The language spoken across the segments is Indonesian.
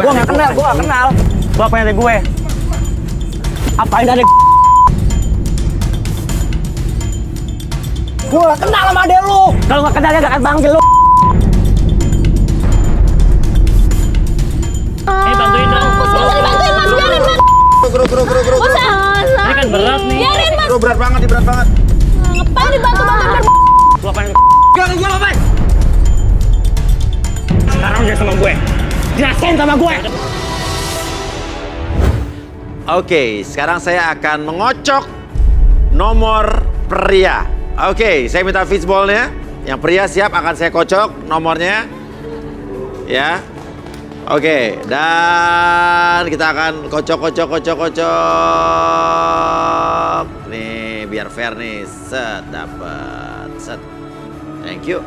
Gue nggak kenal. Gue apa dari gue? Apain dari? Gue nggak kenal sama adek lu. Kalau nggak kenal ya gak akan panggil lu. Bantuin dong. Dibantuin mas, biarin mas. Guru. Ini kan berat nih. Biarin mas. Bro, berat banget. Ngapain dibantu-bantu? Lu apain? Gue apain? Sekarang dia sama gue. Jelasin sama gue. Oke, sekarang saya akan mengocok nomor pria. Oke, saya minta fishball-nya. Yang pria siap, akan saya kocok nomornya. Ya. Oke, dan kita akan kocok. Nih, biar fair nih. Set, dapat. Set. Thank you.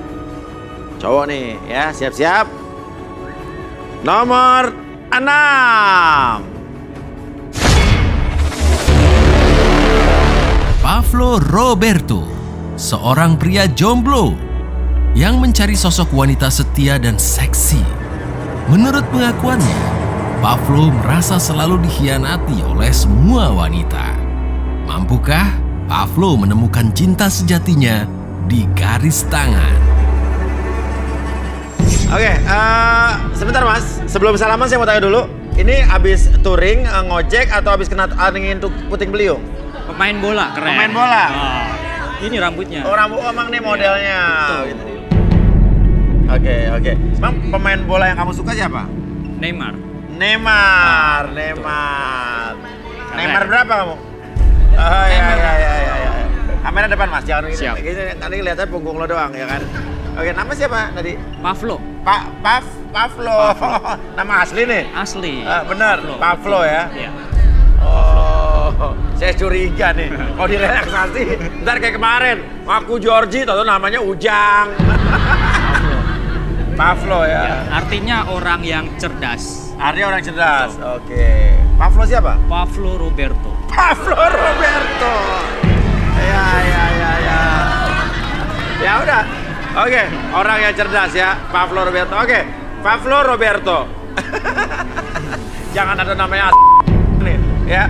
Cowok nih, ya, siap-siap. Nomor 6. Pavlo Roberto, seorang pria jomblo yang mencari sosok wanita setia dan seksi. Menurut pengakuannya, Pavlo merasa selalu dikhianati oleh semua wanita. Mampukah Pavlo menemukan cinta sejatinya di garis tangan? Oke, sebentar mas. Sebelum salaman saya mau tanya dulu. Ini abis touring, ngojek atau abis kena angin puting beliung? Pemain bola, keren. Pemain bola? Oh, ini rambutnya. Oh, rambut emang nih modelnya. Oke. Emang pemain bola yang kamu suka siapa? Neymar. Neymar. Neymar berapa kamu? Oh iya. Kamera depan mas, jangan gitu. Siap. Tadi lihatnya punggung lo doang ya kan. Oke, nama siapa tadi? Pavlo. Pavlo. Nama asli nih? Asli. Bener, Pavlo ya. Iya. Oh, saya curiga nih. Kalau di relaksasi, ntar kayak kemarin. Aku Georgie, tau namanya Ujang. Pavlo ya. Ya, artinya orang yang cerdas. Artinya orang cerdas. Oke. Pavlo siapa? Pavlo Roberto. Pavlo Roberto. Ya. Ya udah. Oke, orang yang cerdas ya, Pavlo Roberto. Oke, Pavlo Roberto. Jangan ada namanya nih, ya.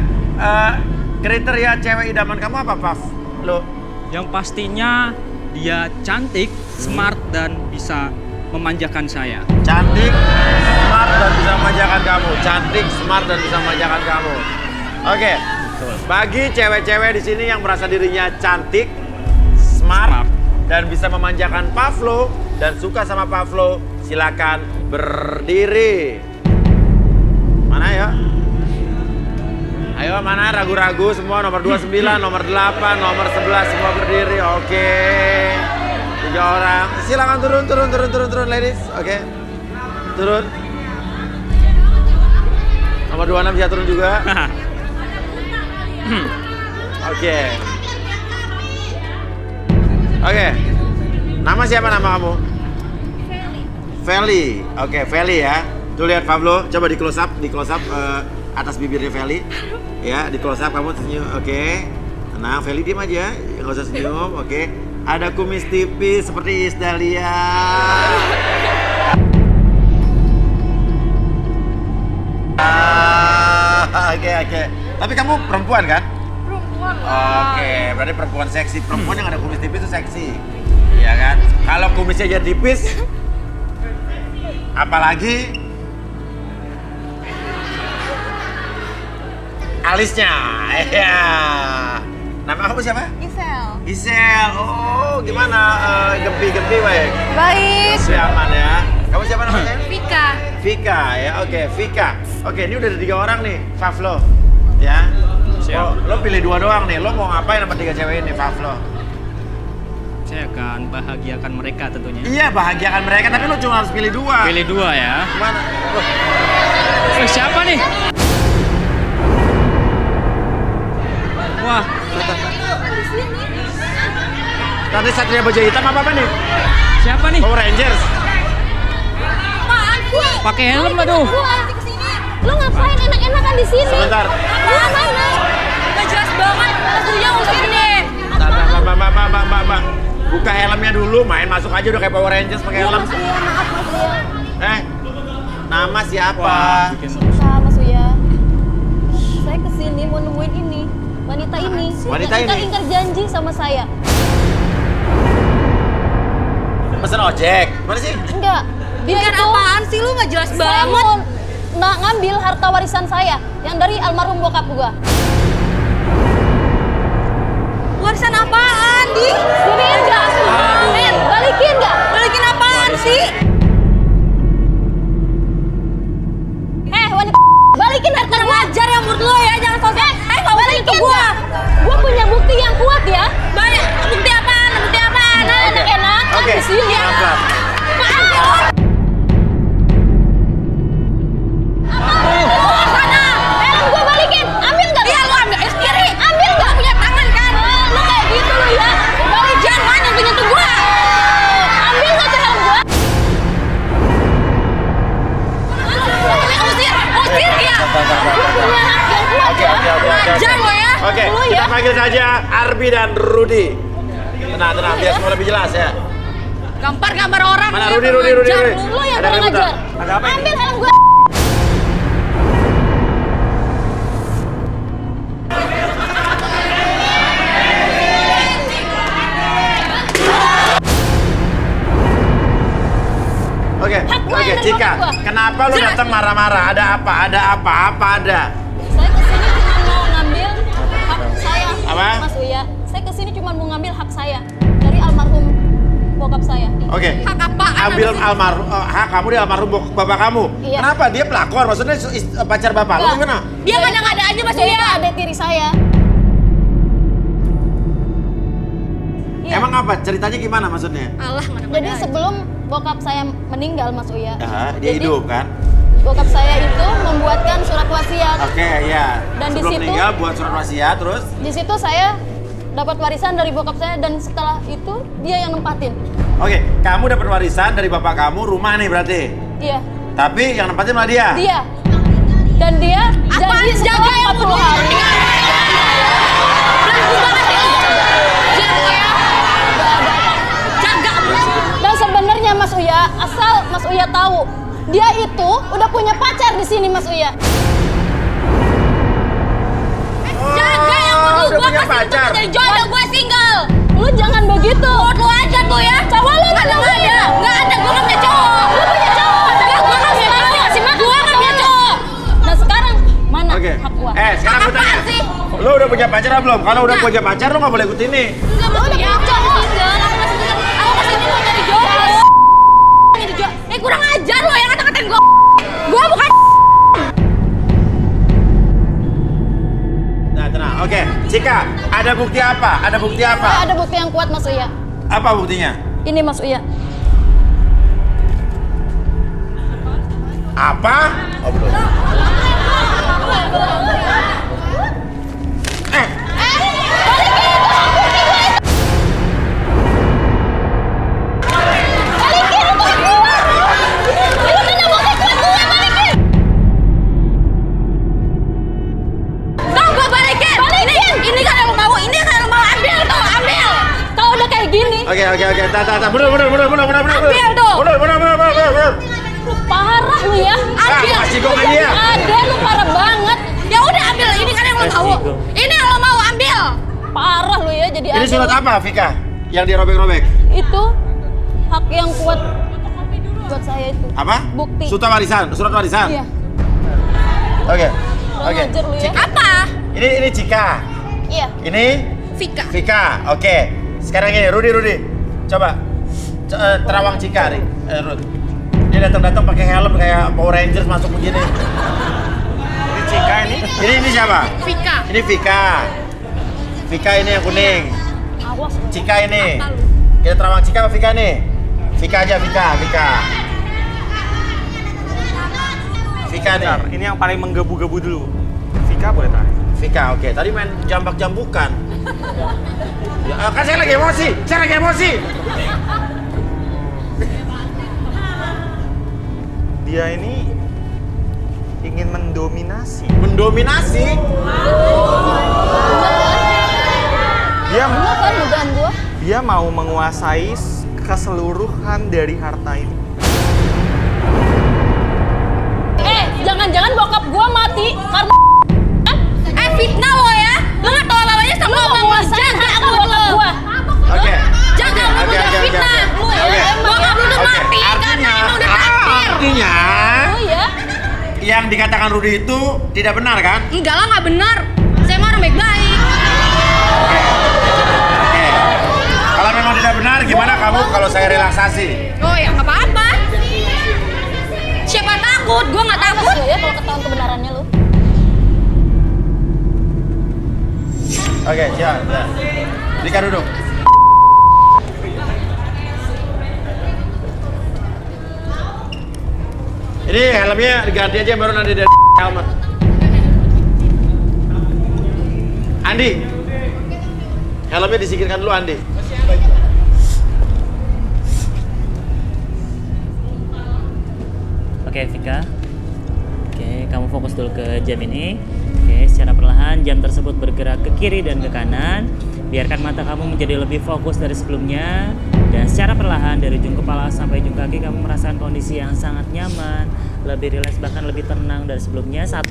Kriteria cewek idaman kamu apa, Pav? Lo? Yang pastinya dia cantik, smart, dan bisa memanjakan saya. Cantik, smart, dan bisa memanjakan kamu. Cantik, smart, dan bisa memanjakan kamu. Oke. Bagi cewek-cewek di sini yang merasa dirinya cantik, smart, dan bisa memanjakan Pavlo dan suka sama Pavlo, silakan berdiri. Mana ya? Ayo mana ragu-ragu semua, nomor 29, nomor 8, nomor 11 semua berdiri. Oke. 3 orang. Silakan turun ladies. Oke. Turun. Nomor 26 bisa turun juga. Oke. Nama siapa nama kamu? Feli. Oke, Feli ya. Tuh lihat Pavlo, coba di close up atas bibirnya Feli. Ya, di close up kamu senyum. Oke. Tenang, Feli diam aja, nggak usah senyum. Oke. Ada kumis tipis seperti Iis Dahlia. Oke. Tapi kamu perempuan kan? Perempuan. Oke, berarti perempuan seksi. Perempuan yang ada kumis tipis itu seksi. Iya kan? Kalau kumisnya aja tipis, apalagi alisnya. Iya. Nama kamu siapa? Isel. Oh, gimana? Gempi baik? Baik. Masih aman ya. Kamu siapa namanya? Vika ya. Oke, Vika. Oke, ini udah ada 3 orang nih, Pavlo. Ya. Siap. Lo pilih 2 doang nih. Lo mau ngapain sama 3 cewek ini, Pavlo? Saya akan bahagiakan mereka tentunya. Iya, bahagiakan mereka, tapi lo cuma harus pilih 2. Pilih 2 ya. Gimana? Siapa nih? Wah, Tadi Satria Baja Hitam apa nih? siapa nih? Power Rangers. Apaan sih? Pakai helm aduh. Gua nanti kesini. Lo ngapain enak-enakan di sini? Sebentar. Mana? Gak jelas banget. Lagunya usir deh. Mbak. Buka helmnya dulu, masuk aja udah kayak Power Rangers pakai helm. Maaf. Nama siapa? Wah, bikin Cika, Mas Uya. Saya kesini mau nemuin ini, wanita ini. Wanita Yang ini? ingkar janji sama saya. Pesen ojek. Gimana sih? Enggak. Dia Ingkar itu apaan sih lu nggak jelas saya banget. mau ngambil harta warisan saya yang dari almarhum bokap gua. Warisan apaan, Di? Sini enggak? Men, balikin enggak? Balikin apaan sih? Wanita balikin harta gua. Ajar ya menurut lo ya, jangan sosok. Nggak balikin ke gua. Gua punya bukti yang kuat ya. Banyak. Bukti apaan? Bukti apaan? Nah, enak-enak. Oke, Di sini ya. pelan-pelan. Helm gua balikin. Ambil enggak? Iya, lu ambil aja sendiri. Ambil enggak? Punya tangan kan? Lu kayak gitu lu ya. Balik Jangan main yang punya tuh gua. ambil enggak tuh helm gua? Usir dia. Gua punya hak yang kuat Oke, ya. oke, oke, oke. Ajar lo ya. Oke, Lu kita ya. panggil saja Arbi dan Rudi. Tenang, tenang, biar semua lebih jelas ya. Gambar orang. Mana ya, Rudi? pengajar lu. Lu yang Ada kurang rebutan. ajar. Ada apa ini? Ambil helm gua. Oke, Hak gua oke, yang dari Cika. bokap gua. Kenapa lu datang marah-marah? Ada apa? Ada apa? Apa ada? Saya kesini cuma mau ngambil hak saya. Apa? Mas Uya, saya kesini cuma mau ngambil hak saya dari almarhum bokap saya. Oke. Hak apaan? Ambil almarhum hak kamu di almarhum bapak kamu. Iya. Kenapa? Dia pelakor, maksudnya pacar bapak lu Enggak. gimana? Dia ngada-ngada aja Mas Dia Uya. ada tiri saya. Iya. Emang apa? Ceritanya gimana maksudnya? Allah, mana Jadi sebelum bokap saya meninggal Mas Uya. Dia jadi hidup kan? Bokap saya itu membuatkan surat wasiat. Oke, ya. Dan di Sebelum situ- meninggal buat surat wasiat terus. Di situ saya dapat warisan dari bokap saya dan setelah itu dia yang nempatin. Oke, kamu dapat warisan dari bapak kamu rumah nih berarti. Iya, Tapi yang nempatin malah dia. dia. Dan dia Apaan janji jaga setelah yang 40 hari. Belagu banget ya. Jago ya. Jaga. Dan sebenarnya Mas Uya, asal Mas Uya tahu, dia itu udah punya pacar di sini Mas Uya. Jaga yang Oh, menurut udah gua punya kasih pacar. untuk jadi jodoh gua single. Lu jangan begitu. Buat lu aja tuh ya. Cowok lu Nggak mana ada. Nggak ada. Gua nggak punya cowok. Lu punya cowok. Nggak, gua nggak punya cowok. Gua nggak punya cowok. Nah sekarang mana Oke. hak gua? Sekarang aku tanya. Apaan sih? Lu udah punya pacar apa belum? Kalau udah punya pacar lu nggak boleh ikut ini. Enggak mau punya cowok. Aku kesini mau nyari jodoh. Nyari jodoh. Kurang ajar lo yang kata-katain gua. Gua bukan. Nah, tenang. Oke, Cika, ada bukti apa? Ada bukti apa? Ada bukti yang kuat Mas Uya. Apa buktinya? Ini Mas Uya. Apa? Oh, belum. Bang, gua balikin. Ini kan yang lu mau. Ini kan yang lu mau. Ambil tuh, ambil. Kalau udah kayak gini, Oke. Tak. Mundur. Ambil tuh. Mundur. lu parah lu ya. Ambil. Kasih gua ke dia. Ada lu parah banget. Ya udah ambil. Ini kan yang lu mau. Ini yang lu mau ambil. Parah lu ya jadi Ini ada. surat apa, Vika? Yang dirobek-robek? Itu hak yang kuat buat saya itu. Apa? Bukti. Surat warisan. Iya. Oke. Kurang ajar lu ya. Apa? Ini Cika. Iya. Ini Vika. Vika. Oke. Sekarang ini Rudi. Coba terawang Cika, Rud. Dia datang pakai helm kayak Power Rangers masuk begini. Ini Cika ini. Ini siapa? Vika. Ini Vika. Vika ini yang kuning. Awas. Cika ini. Kita terawang Cika apa Vika nih? Vika aja, Vika. Vika nih. Bentar, ini yang paling menggebu-gebu dulu. Vika boleh tarik. Vika, oke. Tadi main jambak-jambukan. Ya, kan saya lagi emosi. Dia ini ingin mendominasi. Mendominasi? Dia Bener kan dugaan gua? dia mau menguasai keseluruhan dari harta ini. jangan-jangan bokap gua mati karena Fitnah lo ya. Lo nggak tahu apa-apanya sama ngomong jaga mulut lo. Oke. Jaga mulut lo fitnah. Bokap lu tuh mati karena emang udah takdir. Artinya Oh iya. yang dikatakan Rudy itu tidak benar kan? Enggak lah, nggak benar. Saya mah orang baik-baik. Oke. Kalau memang tidak benar, gimana kamu kalau saya relaksasi? Oh ya nggak apa-apa. Siapa takut? Gue nggak takut. Mas Uya kalau ketahuan kebenarannya lu. Oke, siap. Dika duduk. Ini helmnya diganti aja baru nanti dari helmet. Andi, helmnya disingkirkan dulu Andi. Oke Vika, oke kamu fokus dulu ke jam ini. Oke, secara perlahan jam tersebut bergerak ke kiri dan ke kanan. Biarkan mata kamu menjadi lebih fokus dari sebelumnya. Dan secara perlahan dari ujung kepala sampai ujung kaki kamu merasakan kondisi yang sangat nyaman, lebih rileks bahkan lebih tenang dari sebelumnya. 1,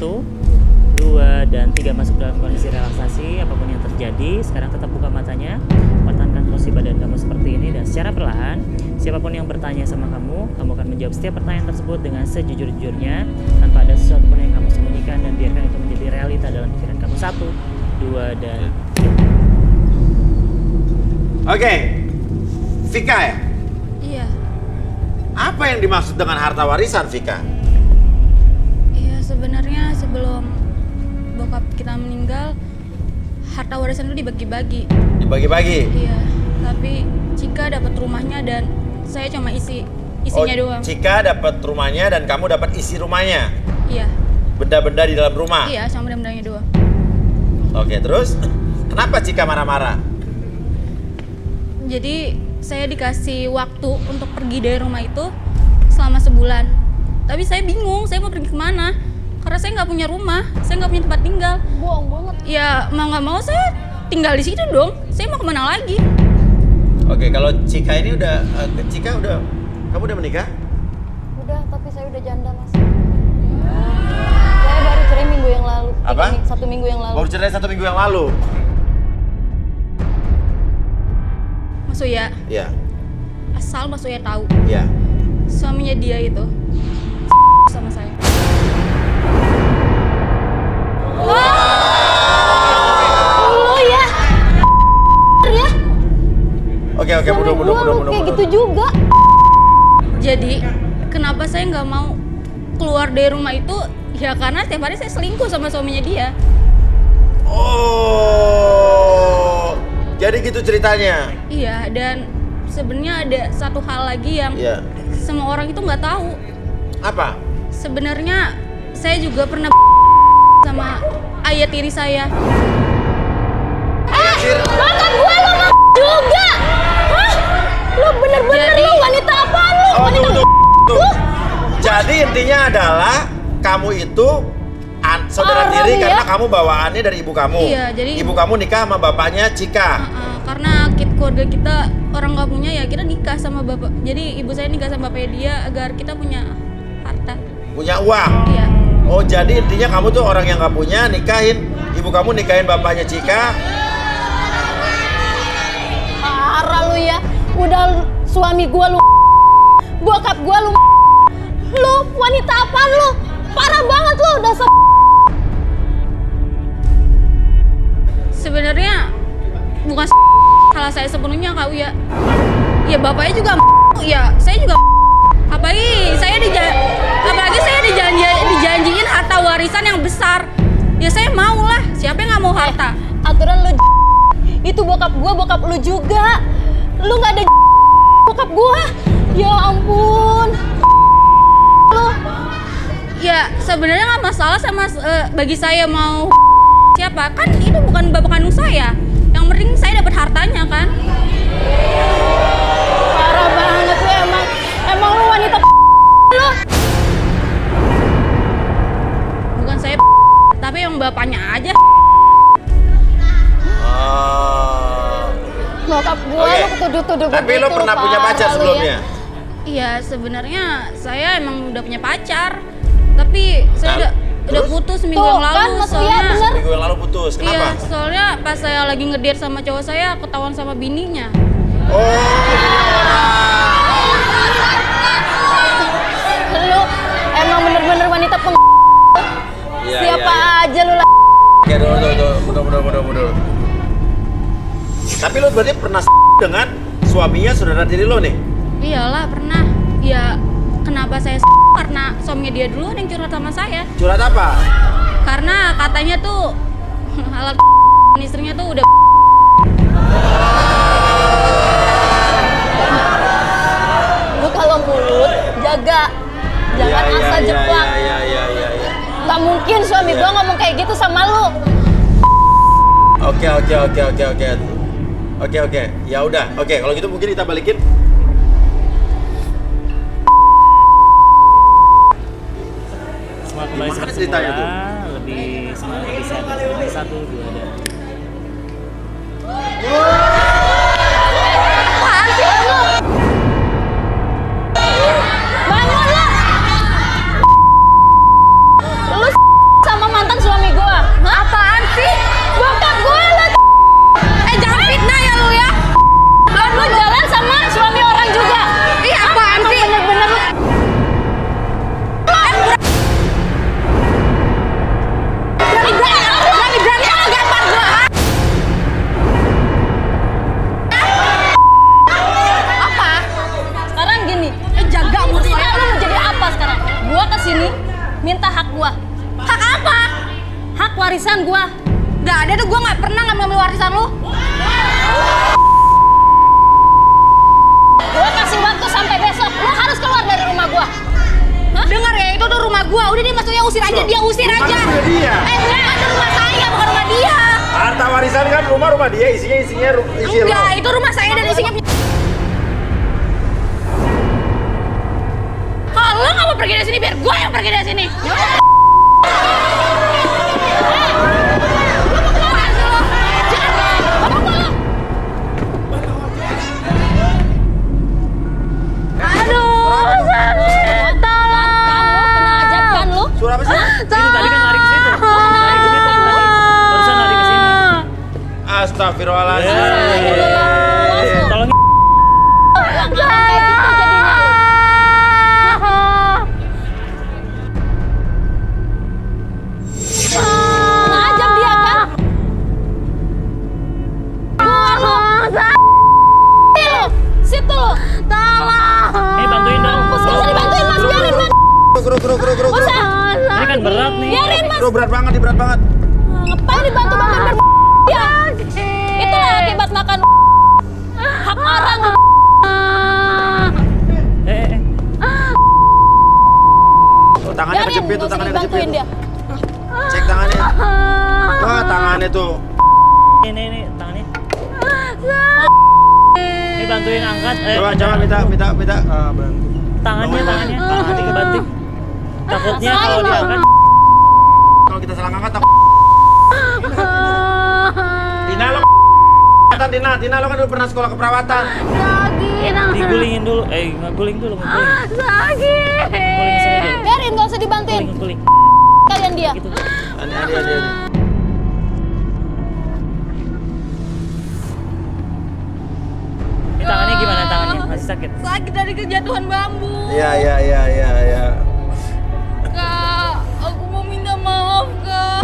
2, dan 3 masuk dalam kondisi relaksasi. Apapun yang terjadi, sekarang tetap buka matanya. Pertahankan posisi badan kamu seperti ini dan secara perlahan siapapun yang bertanya sama kamu akan menjawab setiap pertanyaan tersebut dengan sejujur-jujurnya tanpa ada sesuatu pun yang kamu sembunyikan, dan biarkan itu menjadi realita dalam pikiran kamu. 1, 2, dan 3. Oke, Vika ya? Iya. Apa yang dimaksud dengan harta warisan, Vika? Iya sebenarnya sebelum bokap kita meninggal, harta warisan itu dibagi-bagi. Dibagi-bagi? Iya. Tapi Cika dapat rumahnya dan saya cuma isinya doang. Cika dapat rumahnya dan kamu dapat isi rumahnya? Iya. Benda-benda di dalam rumah? Iya, sama benda-bendanya doang. Oke, terus kenapa Cika marah-marah? Jadi saya dikasih waktu untuk pergi dari rumah itu selama sebulan. Tapi saya bingung, saya mau pergi kemana? Karena saya nggak punya rumah, saya nggak punya tempat tinggal. Bohong banget. Ya mau nggak mau saya tinggal di situ dong. Saya mau kemana lagi? Oke, kalau Cika ini kamu udah menikah? Udah, tapi saya udah janda, Mas. Saya baru cerai minggu yang lalu. Apa? 1 minggu yang lalu. Baru cerai 1 minggu yang lalu? Mas Uya, Iya. asal Mas Uya tahu, Iya. suaminya dia itu sama saya. Lu ya. Ya. Oke, Suami mundur. gua lu kayak gitu juga. Jadi kenapa saya nggak mau keluar dari rumah itu? Ya karena setiap hari saya selingkuh sama suaminya dia. Oh, jadi gitu ceritanya? Iya, dan sebenarnya ada satu hal lagi yang Iya. semua orang itu nggak tahu. Apa? Sebenarnya saya juga pernah sama ayah tiri saya. Bahkan gua lu mau juga. Hah? Lu bener-bener Jadi- lu wanita apaan lu? Oh, Wanita tunggu. Jadi intinya adalah kamu itu saudara Orang tiri ya? karena kamu bawaannya dari ibu kamu. Iya, jadi- ibu kamu nikah sama bapaknya Cika. Karena keluarga kita orang nggak punya, ya kita nikah sama bapak. Jadi ibu saya nikah sama bapaknya dia agar kita punya harta. Punya uang. Iya. Oh, jadi intinya kamu tuh orang yang nggak punya, nikahin ibu kamu, nikahin bapaknya Cika. parah lu ya. Udah suami gua lu, bokap gua lu, wanita apaan lu? Parah banget lu, dasar. Sebenarnya bukan salah saya sepenuhnya Kak Uya. Ya bapaknya juga ya saya juga apalagi saya dijanjiin harta warisan yang besar. Ya saya mau lah, siapa yang nggak mau harta? Aturan lu itu bokap lu juga. Lu nggak ada bokap gua. Ya ampun. Lu. Ya sebenarnya nggak masalah sama bagi saya mau siapa, kan itu bukan bapak kandung saya. Yang penting saya dapat hartanya kan. Parah banget lu emang lu wanita lu. Bukan saya tapi yang bapaknya aja. Oh. Bokap gua Oke. lu ketuduh-tuduh Tapi begitu, lo pernah punya parah pacar lu sebelumnya? ya. Iya sebenarnya saya emang udah punya pacar. Tapi saya udah Terus? putus seminggu Tuh yang lalu. kan Mas Lia bener. Minggu yang lalu putus. Iya, Kenapa? soalnya pas saya lagi ngedate sama cowok saya ketahuan sama bininya. Lu emang bener-bener wanita peng... Iya, Siapa iya, iya. aja lu lah. Oke, mundur. Tapi lo berarti pernah dengan suaminya saudara tiri lo nih? Iyalah pernah. Ya kenapa saya karena suaminya dia duluan yang curhat sama saya. Curhat apa? Karena katanya tuh alat istrinya tuh udah Lu kalau mulut jaga. Jangan asal jeplak. Iya. Gak mungkin suami gua ngomong kayak gitu sama lu. Oke. Ya udah. Oke, kalau gitu mungkin kita balikin. Semua kembali Gimana seperti ceritanya tuh? semula, lebih semangat, lebih sehat, lebih 1, 2, dan Apaan sih lu? Bangun lu! Lu sama mantan suami gua. Hah? Apaan sih? Bokap gua lu. Jangan fitnah ya lu ya. Dan lu jalan sama suami orang juga. Ih, apaan sih? Bener-bener lu. Berani lu gampar gua. Apa? Sekarang gini, jaga mulut lu mau jadi apa sekarang? Gua kesini minta hak gua. Hak apa? Hak warisan gua. Gak ada tuh, gua nggak pernah ngambil warisan lu. Gua kasih waktu sampai besok. Lu harus keluar dari rumah gua. Hah? Dengar ya, itu tuh rumah gua. Udah dia masuknya usir aja, dia usir aja. Rumah dia. Enggak, itu rumah saya, bukan rumah dia. Harta warisan kan rumah dia, isinya isi lo. Enggak, itu rumah saya dan isinya. Kalau lu nggak mau pergi dari sini, biar gua yang pergi dari sini. Suara apa sih? itu tadi kan lari ke situ. Lari ke situ tadi. Barusan lari ke sini. Astagfirullahaladzim. Tolong Jangan kayak gitu jadinya. Ngajak dia kan? Situ lo. Tolong. bantuin dong. Gak usah dibantuin Mas, biarin Mas. Guru. Usah. Ini kan berat nih. Biarin Mas. Bro, berat banget. Ngapain dibantu-bantuin dia? Itulah akibat makan hak orang. Tuh, tangannya Biarin, kejepit, gak usah dibantuin dia. Cek tangannya. Wah, tangannya tuh. Ini tangannya. Ini bantuin angkat. Coba minta bantu. Tangannya kebanting. Takutnya kalau diangkat. Kalau kita salah ngangkat Tina lo kan udah pernah sekolah keperawatan. Digulingin dulu. Guling dulu. Sakit. Guling sini dulu. Biarin, gak usah dibantuin. Guling. Kalian dia. Gitu. Adi. Ini tangannya gimana tangannya? Masih sakit? Sakit dari kejatuhan bambu. Iya. Kak, aku mau minta maaf, Kak.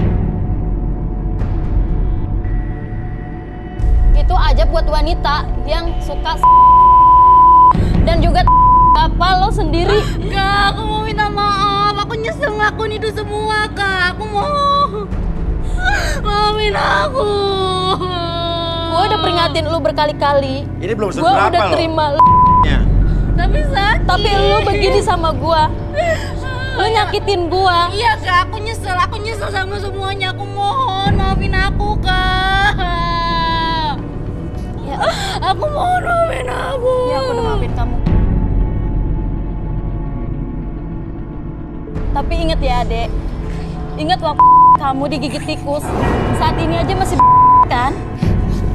Itu aja buat wanita yang suka dan juga apa lo sendiri. Kak, aku mau minta maaf. Aku nyesel ngelakuin itu semua, Kak. Aku mau maafin aku. Gue udah peringatin lu berkali-kali. Ini belum Gue seberapa udah loh. terima Ya. Tapi sakit. tapi lu begini sama gue. Lu nyakitin gue. Iya, Kak. Aku nyesel sama semuanya. Aku mohon maafin aku, Kak. Ya, Aku mohon maafin aku. ya aku udah maafin kamu. Tapi inget ya, Dek. Ingat waktu kamu digigit tikus. Saat ini aja masih kan?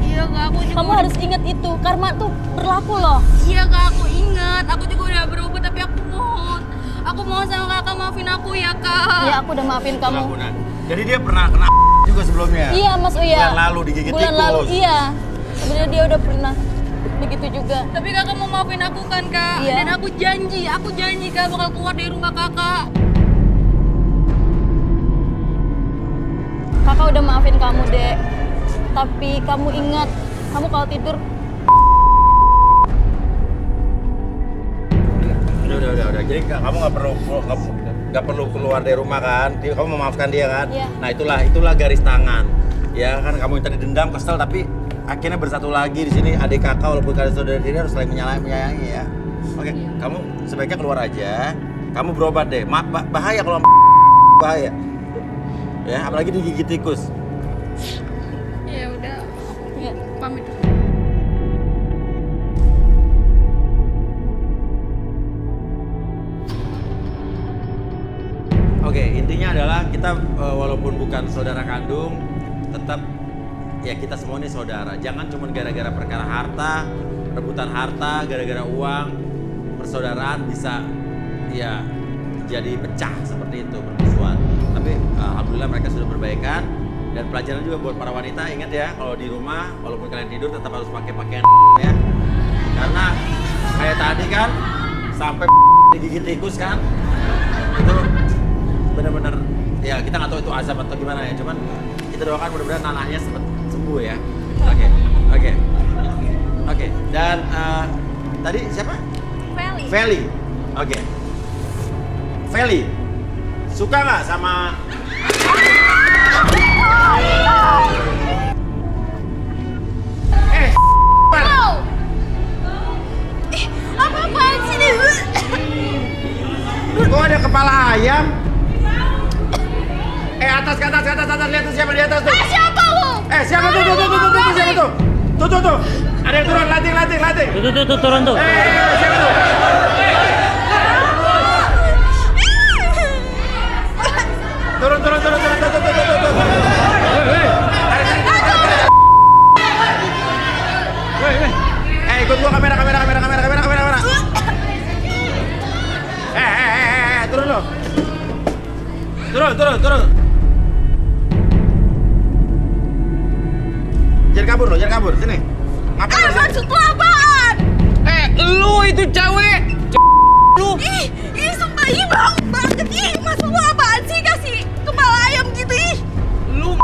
Iya, Kak. Aku juga Kamu harus ingat itu. Karma tuh berlaku loh. Iya, Kak. Aku ingat. Aku juga udah berubah, tapi aku mohon. Aku mau sama kakak, maafin aku ya kak. Ya aku udah maafin kamu. Pengampunan. Jadi dia pernah kena juga sebelumnya. Iya Mas Uya. Bulan lalu digigit Bulan tikus. lalu iya. Sebenarnya dia udah pernah begitu juga. Tapi kakak mau maafin aku kan kak? Iya. Dan aku janji kak bakal keluar dari rumah kakak. Kakak udah maafin kamu, Dek. Tapi kamu ingat, kamu kalau tidur Udah. Jadi kamu nggak perlu keluar dari rumah kan? Kamu memaafkan dia kan? Iya. Nah itulah garis tangan. Ya kan kamu yang tadi dendam, kesel, tapi akhirnya bersatu lagi di sini adik kakak walaupun kalian saudara diri harus saling menyayangi ya. Oke, kamu sebaiknya keluar aja. Kamu berobat deh. Bahaya kalau bahaya. Ya, apalagi digigit tikus. Ya udah, ya. pamit. Oke, intinya adalah kita walaupun bukan saudara kandung, tetap ya kita semua ini saudara. Jangan cuma gara-gara perkara harta, rebutan harta, gara-gara uang, persaudaraan bisa ya jadi pecah seperti itu, permusuhan. Tapi alhamdulillah mereka sudah berbaikan. Dan pelajaran juga buat para wanita, ingat ya kalau di rumah walaupun kalian tidur tetap harus pakai pakaian ya. Karena kayak tadi kan sampai digigit tikus kan, itu benar-benar ya kita nggak tahu itu azab atau gimana ya, cuman kita doakan mudah-mudahan nanahnya sembuh ya. Oke. Dan tadi siapa? Feli. Oke. Feli, suka nggak sama Apa-apaan sih nih? kok ada kepala ayam? Atas, lihat tuh siapa di atas tuh? Siapa lu? Siapa tuh? Siapa tuh? Tuh. Ada yang turun, latih. Tuh, turun tuh. Siapa tuh? Turun. Ikut gua kamera. Turun lo. Turun. Jangan kabur, sini. Ngapain? Maksud lu apaan? Lu itu cewek. Lu. Ih, sumpah ih bang banget ih. Maksud lu apaan sih kasih kepala ayam gitu ih? Lu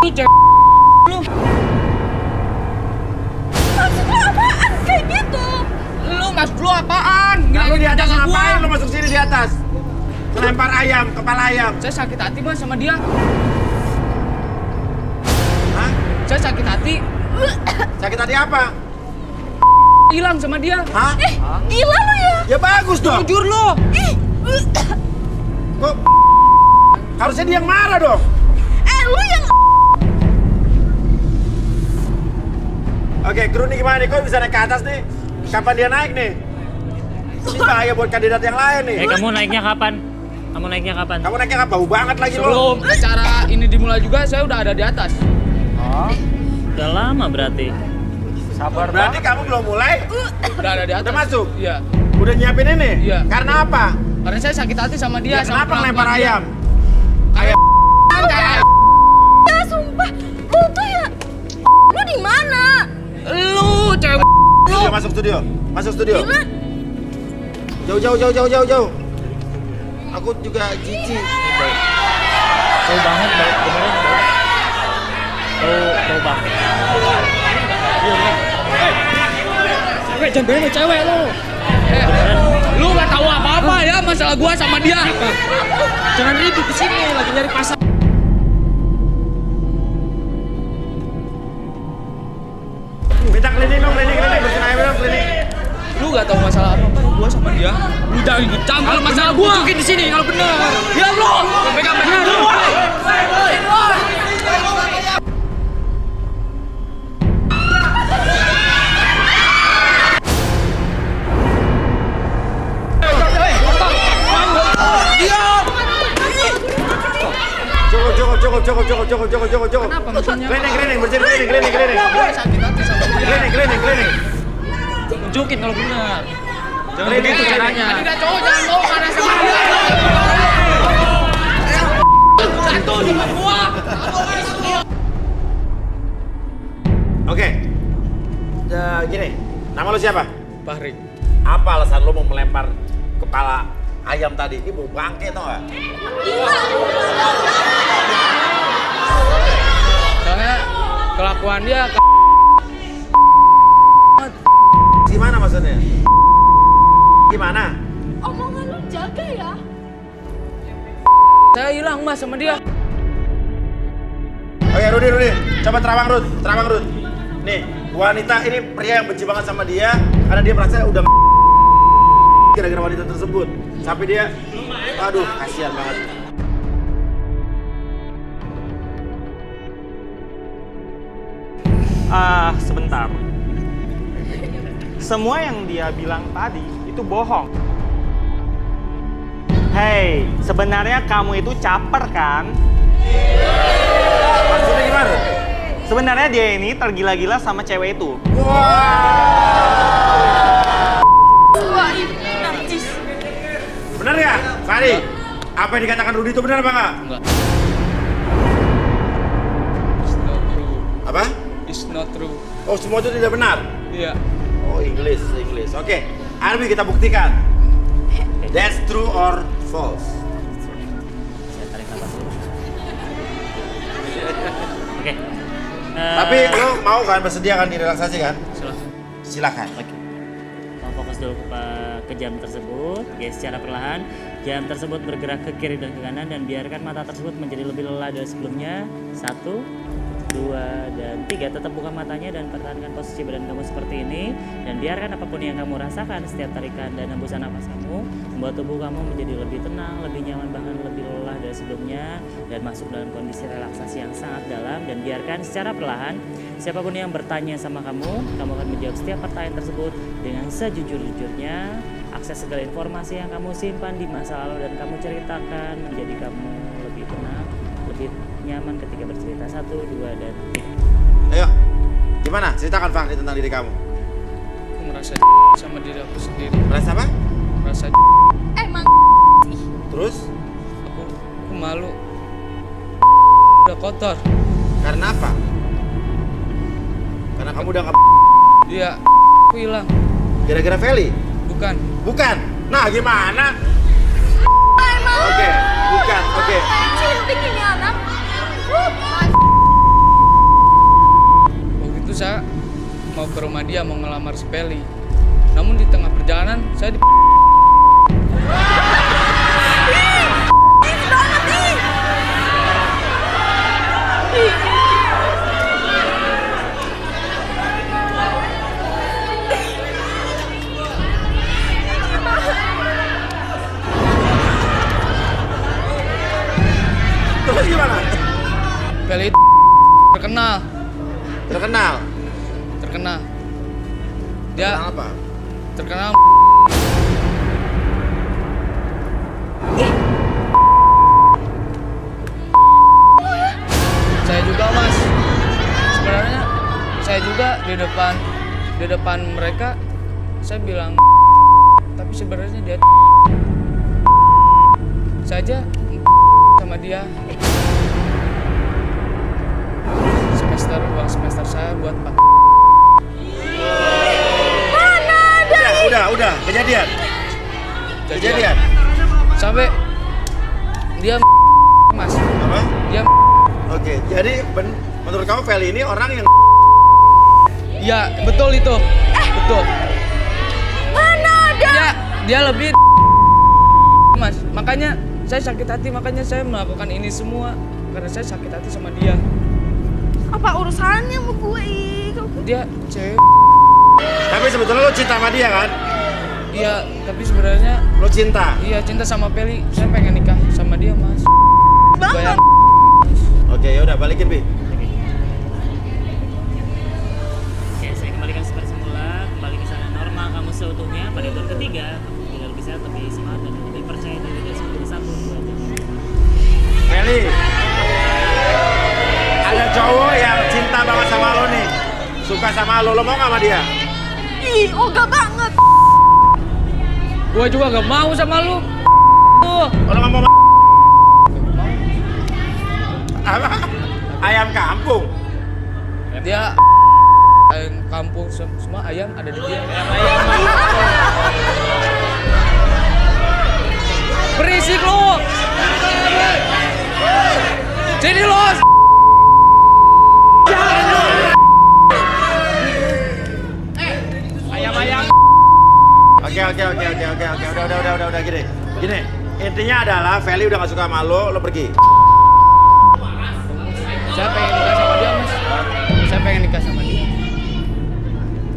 cewek. Lu. Maksud lu apaan kayak gitu? Mas lu apaan? Lu di atas Jangan ngapain? gua. Lu masuk sini di atas. Lempar ayam, kepala ayam. Saya sakit hati Mas sama dia. Hah? Saya sakit hati. Sakit hati apa? Hilang sama dia. Hah? Gila lu ya? Ya bagus dong. Jujur lu. Kok harusnya dia yang marah dong. Lu yang Oke, kru nih gimana nih? Kok bisa naik ke atas nih? Kapan dia naik nih? Ini bahaya buat kandidat yang lain nih. Kamu naiknya kapan? Kamu naiknya kan bau banget lagi lo. Sebelum acara ini dimulai juga saya udah ada di atas. Udah lama berarti. Sabar Berarti kamu belum mulai? Udah ada di atas. Udah masuk? Iya. Udah nyiapin ini? Iya. Karena apa? Karena saya sakit hati sama dia. Ya, kenapa ngelempar ayam? Kayak ya sumpah. Lu tuh ya. Lu di mana? lu cewek. Studio, masuk studio. Gimana? Jauh. Aku juga jijik. Bau banget, beneran. Bau banget. Cewek, jangan sama cewek lu. Lu nggak tahu apa-apa ya masalah gua sama dia. Jangan ribut di sini, lagi nyari pasar. Minta cleaning dong, bersihin ayam dong, cleaning. Lu nggak tahu masalah apa gua sama dia. Lu jangan ikut campur masalah gua. Tunjukin di sini kalau benar. Ya lu. Pegang benar lu. Cukup. Kenapa maksudnya? Cleaning, bersihin cleaning. Gua sakit hati sama dia. Cleaning. Tunjukin kalau benar. Jangan Ready begitu to caranya. Tidak cowok jangan mau karena sama dia. Oke. Gini, nama lu siapa? Fahri. Apa alasan lu mau melempar kepala ayam tadi? Ini bau bangke tau gak? Soalnya kelakuan dia Gimana maksudnya? Gimana? Omongan lu jaga ya. saya hilang mas sama dia. Oke, Rudi. Coba terawang, Rud. Nih, wanita ini pria yang benci banget sama dia karena dia merasa udah gara-gara wanita tersebut. Sampai dia, aduh, kasihan banget. Sebentar. Semua yang dia bilang tadi itu bohong. Hei, sebenarnya kamu itu caper kan? Maksudnya gimana? Sebenarnya dia ini tergila-gila sama cewek itu. Wah, ini najis. Benar ya, Fahri? Apa yang dikatakan Rudi itu benar apa enggak? Enggak. It's not true. Apa? It's not true. Oh, semua itu tidak benar? Iya. Oh, English. Oke, Arbi kita buktikan. That's true or false? Saya tarik nafas dulu. Oke. Tapi lo mau kan bersedia kan direlaksasi kan? Silahkan. Silakan. Oke. Kamu fokus dulu ke jam tersebut. Oke, secara perlahan jam tersebut bergerak ke kiri dan ke kanan dan biarkan mata tersebut menjadi lebih lelah dari sebelumnya. 1, 2, dan 3. Tetap buka matanya dan pertahankan posisi badan kamu seperti ini. Dan biarkan apapun yang kamu rasakan setiap tarikan dan hembusan nafas kamu membuat tubuh kamu menjadi lebih tenang, lebih nyaman, bahkan lebih lelah dari sebelumnya. Dan masuk dalam kondisi relaksasi yang sangat dalam. Dan biarkan secara perlahan siapapun yang bertanya sama kamu akan menjawab setiap pertanyaan tersebut dengan sejujur-jujurnya. Akses segala informasi yang kamu simpan di masa lalu dan kamu ceritakan menjadi kamu lebih tenang, lebih nyaman ketika bercerita. 1, 2, dan 3. Ayo, gimana? Ceritakan Fahri tentang diri kamu. Aku merasa sama diri aku sendiri. Merasa apa? Merasa Emang Terus? aku malu. Udah kotor. Karena apa? Karena kamu udah Iya. Aku hilang. gara-gara Feli? Bukan. Bukan. Nah, gimana? Oke, bukan. Oke. cintik ini anak. Waktu itu saya mau ke rumah dia mau ngelamar si Peli. Namun di tengah perjalanan saya di Terus gimana? Peli terkenal. Terkenal. Dia Terkenal apa? terkenal. Saya juga mas. Sebenarnya saya juga di depan mereka saya bilang, tapi sebenarnya dia saja sama dia. Uang semester saya buat Pak. Udah. Kejadian. Sampai dia mas. Apa? Dia Oke, jadi menurut kamu Feli ini orang yang ya betul itu. Betul. Mana ada? Dia lebih mas. Makanya saya sakit hati, makanya saya melakukan ini semua karena saya sakit hati sama dia. Apa urusannya sama gue? Dia cewek. tapi sebetulnya lo cinta sama dia kan? Iya, tapi sebenarnya Lo cinta? iya cinta sama Peli. Saya pengen nikah sama dia, Mas. Banget. Oke, yaudah balikin, Bi. Oke, saya kembalikan seperti semula, kembali ke sana normal kamu seutuhnya. Pada tur ketiga, kamu bila lebih sehat, lebih semangat, dan lebih percaya diri dari 1, 2, 3. Feli, ada cowok yang cinta banget sama lo nih, suka sama lo mau nggak sama dia? Ih, ogah banget. Gua juga gak mau sama lu. Kalau nggak mau apa? Ayam kampung. Dia ayam kampung semua ayam ada di dia. Berisik lu. Jadi lu. Ayam-ayam. Oke, udah gini. Gini, intinya adalah Feli udah gak suka sama lo pergi. Saya pengen nikah sama dia, Mas. Saya pengen nikah sama dia.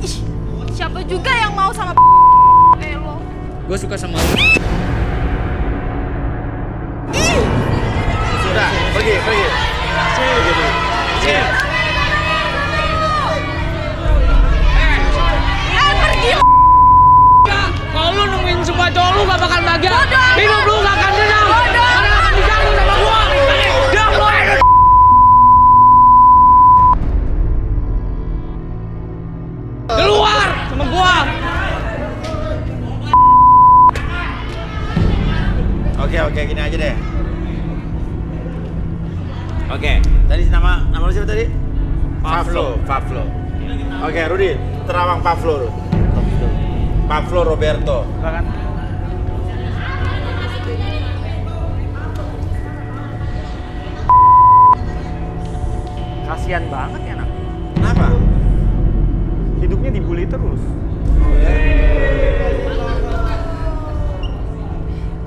Ih, siapa juga yang mau sama kayak lo? Gue suka sama lu. Sudah, pergi. Pergi. Kalau lu nemuin semua cowok lu gak bakal bahagia. Hidup lu gak akan tenang. Karena akan diganggu sama gua. Diam lu. Keluar sama gua. Oke, gini aja deh. Oke, tadi nama lu siapa tadi? Pavlo. Oke, Rudi, Terawang Pavlo. Pavlo Roberto. Kan? Kasian banget ya, Nak. Kenapa? Hidupnya dibully terus.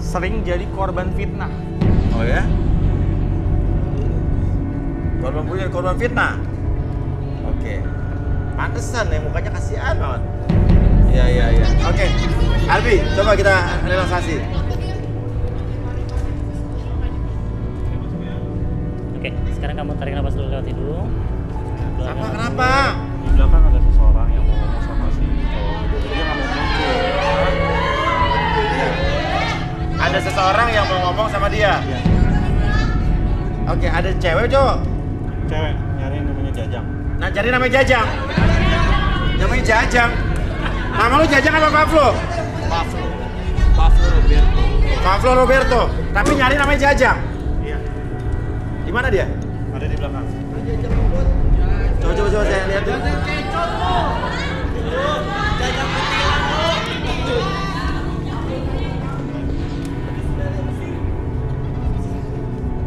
Sering jadi korban fitnah. Oh ya? Korban fitnah. Oke. Pantesan ya mukanya kasihan banget. Iya. Oke. Albi, coba kita relaksasi. Oke, sekarang kamu tarik nafas dulu lewat hidung. Kenapa? Di belakang ada seseorang yang mau ngomong sama si cowok. Dia nggak mau muncul. Ada seseorang yang mau ngomong sama dia. Iya. Oke, ada cewek cowok. Cewek nyariin namanya Jajang. Nah, cari namanya Jajang. Namanya Jajang. Nama lu Jajang apa Pavlo? Pavlo Roberto. Pavlo Roberto. Tapi nyari namanya Jajang. Iya. Di mana dia? Ada di belakang. Coba saya lihat dulu.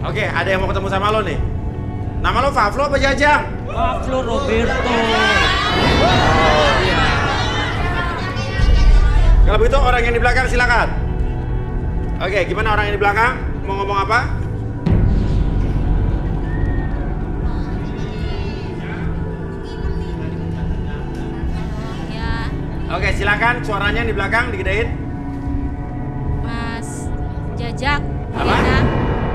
Oke, ada yang mau ketemu sama lo nih. Nama lo Pavlo apa Jajang? Pavlo Roberto. Kalau begitu orang yang di belakang silakan. Oke, gimana orang yang di belakang? Mau ngomong apa? Ya, Oke, silakan suaranya yang di belakang digedein. Mas Jajang Apa? Mulyana.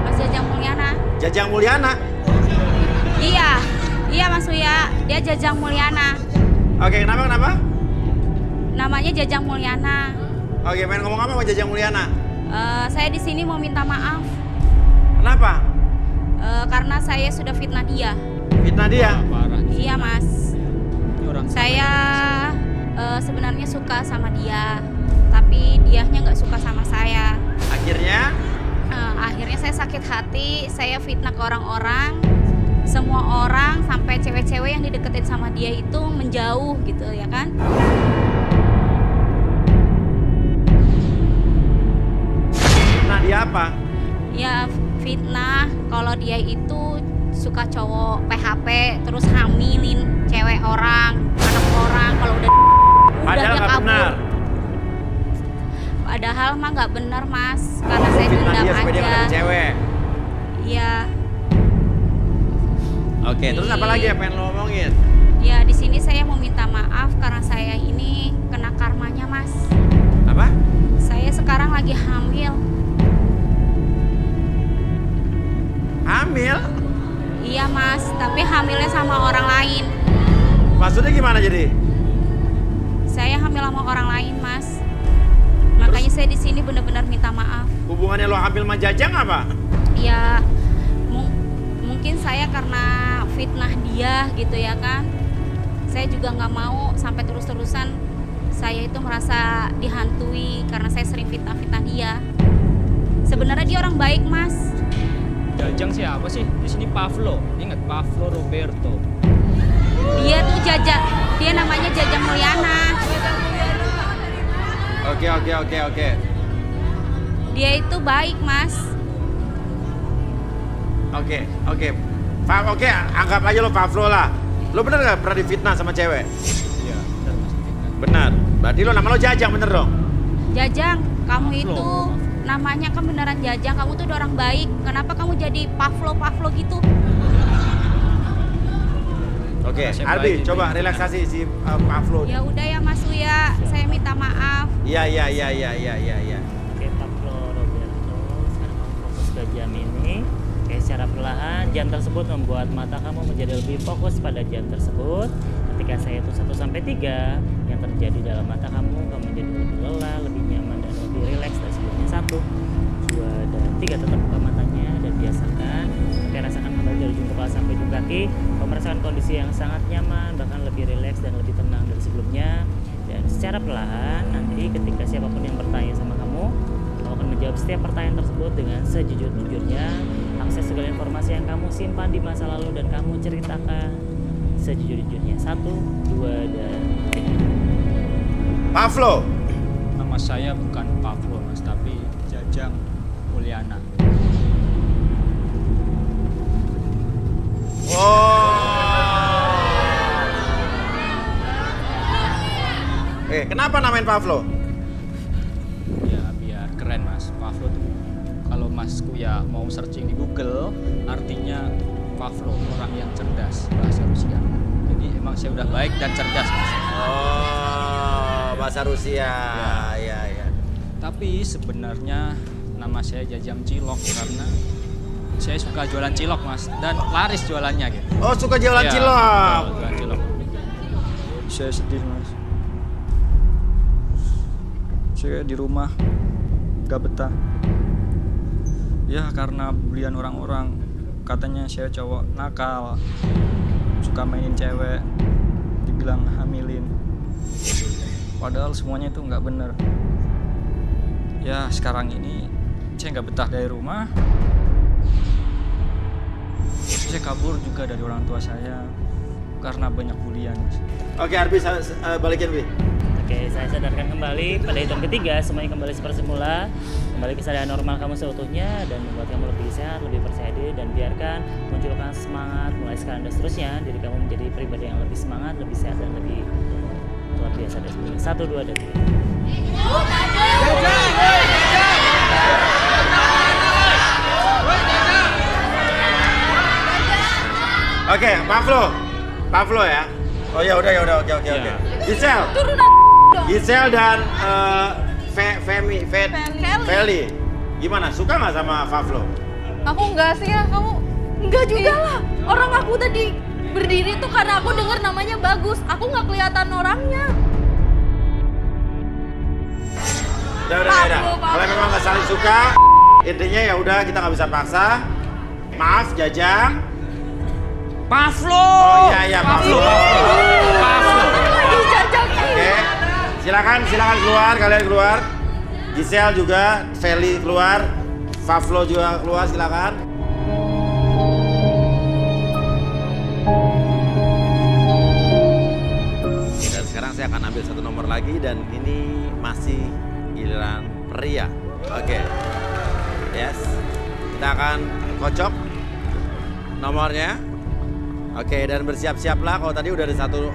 Mas Jajang Mulyana. Jajang Mulyana. Iya Mas Uya, dia Jajang Mulyana. Oke, kenapa? Namanya Jajang Mulyana. Oke, pengen ngomong apa sama Jajang Mulyana? Saya di sini mau minta maaf Kenapa? karena saya sudah fitnah dia. Fitnah dia. Parah. Iya Mas. Ini orang Saya sebenarnya suka sama dia, tapi dianya nggak suka sama saya. Akhirnya Akhirnya saya sakit hati, saya fitnah ke orang-orang. Semua orang sampai cewek-cewek yang dideketin sama dia itu menjauh gitu ya kan. fitnah dia apa? Ya fitnah kalau dia itu suka cowok PHP terus hamilin cewek orang, anak orang kalau udah Padahal dia nggak kabur. benar. Padahal mah nggak benar Mas, karena saya Fitnah dendam dia supaya dia aja. ketemu cewek. Iya, Oke, terus apa lagi yang pengen lo ngomongin? ya di sini saya mau minta maaf karena saya ini kena karmanya Mas. Apa? Saya sekarang lagi hamil. Hamil? Iya Mas, tapi hamilnya sama orang lain. Maksudnya gimana jadi? Saya hamil sama orang lain Mas. Makanya saya di sini benar-benar minta maaf. Hubungannya lo hamil sama Jajang apa? Ya mungkin saya karena fitnah dia gitu ya kan. Saya juga nggak mau sampai terus-terusan saya itu merasa dihantui karena saya sering fitnah-fitnah dia. Sebenarnya dia orang baik, Mas. Jajang siapa sih? Di sini Pavlo. Ingat Pavlo Roberto. Dia tuh dia namanya Jajang Mulyana. Oke. Dia itu baik, Mas. Oke. Oke, anggap aja lo Pavlo lah. Lo bener gak pernah difitnah sama cewek? Iya, benar Mas. Benar. Berarti lo nama lo Jajang bener dong? Jajang, kamu Pavlo. itu namanya kan beneran Jajang. Kamu tuh udah orang baik. Kenapa kamu jadi Pavlo gitu? Oke, Makasih, Arbi, baik, coba baik. relaksasi si Pavlo. Ya udah ya Mas Uya, saya minta maaf. Iya. Oke, Pavlo Roberto, sekarang kamu fokus ke jam ini. Oke, secara perlahan jam tersebut membuat mata kamu menjadi lebih fokus pada jam tersebut. Ketika saya hitung 1 sampai 3, yang terjadi dalam mata kamu menjadi lebih lelah, lebih nyaman dan lebih rileks dari sebelumnya. 1, 2, dan 3. Tetap buka matanya dan biasakan. Oke, rasakan kembali dari ujung kepala sampai ujung kaki. Kamu merasakan kondisi yang sangat nyaman, bahkan lebih rileks dan lebih tenang dari sebelumnya. Dan secara perlahan nanti ketika siapapun yang bertanya sama kamu akan menjawab setiap pertanyaan tersebut dengan sejujur-jujurnya. Akses segala informasi yang kamu simpan di masa lalu dan kamu ceritakan sejujur-jujurnya. 1, 2, dan 3. Pavlo. Nama saya bukan Pavlo, Mas, tapi Jajang Mulyana. Kenapa namain Pavlo? Ya biar keren, Mas. Pavlo tuh kalau Masku ya mau searching di Google artinya Pavlo, orang yang cerdas, bahasa Rusia. Jadi emang saya udah baik dan cerdas, Mas. Oh, bahasa Rusia. Ya. Tapi sebenarnya nama saya Jajang Cilok karena saya suka jualan cilok, Mas, dan laris jualannya gitu. Oh, suka jualan Iya, cilok. betul, jualan cilok. Saya sedih, Mas. Saya di rumah gak betah. Ya karena bulian orang-orang, katanya saya cowok nakal, suka mainin cewek, dibilang hamilin. Padahal semuanya itu nggak bener. Ya sekarang ini saya nggak betah dari rumah. Saya kabur juga dari orang tua saya karena banyak bulian. Oke, Arbi, balikin, Bi. Oke, saya sadarkan kembali pada hitung ketiga, semuanya kembali seperti semula. Kembali kesadaran normal kamu seutuhnya dan membuat kamu lebih sehat, lebih percaya diri, dan biarkan munculkan semangat mulai sekarang dan seterusnya. Diri kamu menjadi pribadi yang lebih semangat, lebih sehat, dan lebih luar biasa dari sebelumnya. 1, 2, dan 3. Oke, Pavlo ya. Oh ya udah, oke. Giselle dan Feli. Gimana? Suka nggak sama Pavlo? Aku enggak sih ya, kamu enggak juga lah. Orang aku tadi berdiri tuh karena aku dengar namanya bagus. Aku nggak kelihatan orangnya. Udah. Kalau memang nggak saling suka, intinya ya udah kita nggak bisa paksa. Maaf, Jajang. Pavlo. Oh iya, Pavlo. Jajang. Oke. Silakan keluar, kalian keluar. Giselle juga, Feli keluar, Pavlo juga keluar, silakan. Dan sekarang saya akan ambil satu nomor lagi dan ini masih giliran pria. Oke. Yes. Kita akan kocok nomornya. Oke, dan bersiap-siaplah kalau tadi udah ada satu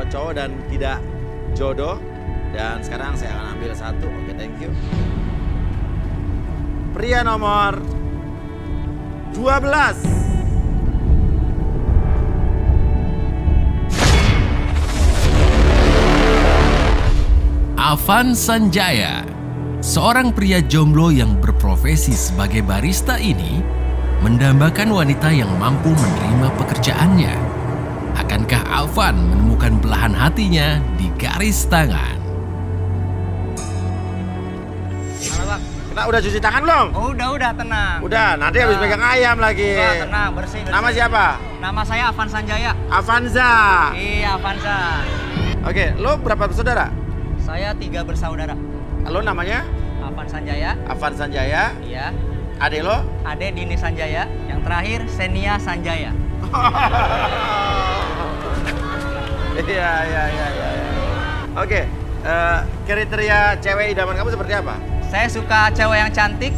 cowok dan tidak jodoh. Dan sekarang saya akan ambil satu. Oke, thank you. Pria nomor 12. Avan Sanjaya, seorang pria jomblo yang berprofesi sebagai barista ini, mendambakan wanita yang mampu menerima pekerjaannya. Akankah Avan menemukan belahan hatinya di garis tangan? Nah, udah cuci tangan belum? Udah, tenang. Udah, nanti habis pegang ayam lagi. Tenang, bersih. Nama siapa? Nama saya Avan Sanjaya. Avanza. Iya, Avanza. Oke, lo berapa bersaudara? Saya 3 bersaudara. Lo namanya? Afan Sanjaya. Afan Sanjaya. Iya. Ade lo? Ade Dini Sanjaya. Yang terakhir Senia Sanjaya. Iya. Oke, kriteria cewek idaman kamu seperti apa? Saya suka cewek yang cantik,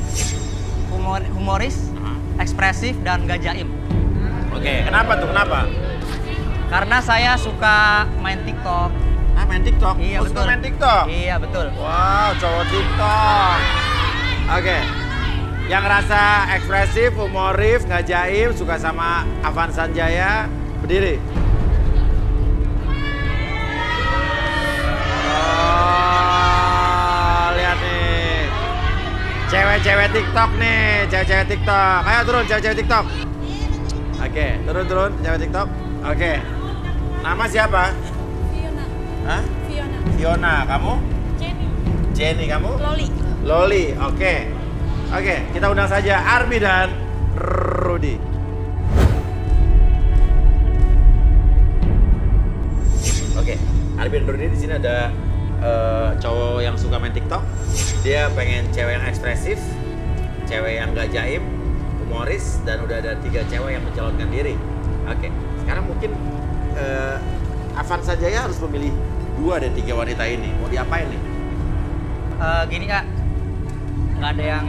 humoris, ekspresif, dan gak jaim. Oke, kenapa tuh? Kenapa? Karena saya suka main TikTok. Ah, main TikTok? Iya, Oh, betul. suka main TikTok? Iya, betul. Wow, cowok TikTok. Oke. Yang rasa ekspresif, humoris, nggak jaim, suka sama Afan Sanjaya, berdiri. Oh, lihat nih. Cewek-cewek TikTok nih, cewek-cewek TikTok. Ayo turun, cewek-cewek TikTok. Oke, turun, cewek TikTok. Oke. Nama siapa? Fiona. Hah? Fiona. Fiona, kamu? Jenny. Jenny, kamu? Loli. Loli, oke. Oke, kita undang saja Arbi dan Rudy. Oke, Arbi dan Rudy di sini ada cowok yang suka main TikTok. Dia pengen cewek yang ekspresif, cewek yang gak jaim, humoris, dan udah ada 3 cewek yang mencalonkan diri. Oke, sekarang mungkin Afan Sanjaya harus memilih 2 dari 3 wanita ini. Mau diapain nih? Gini Kak, nggak ada yang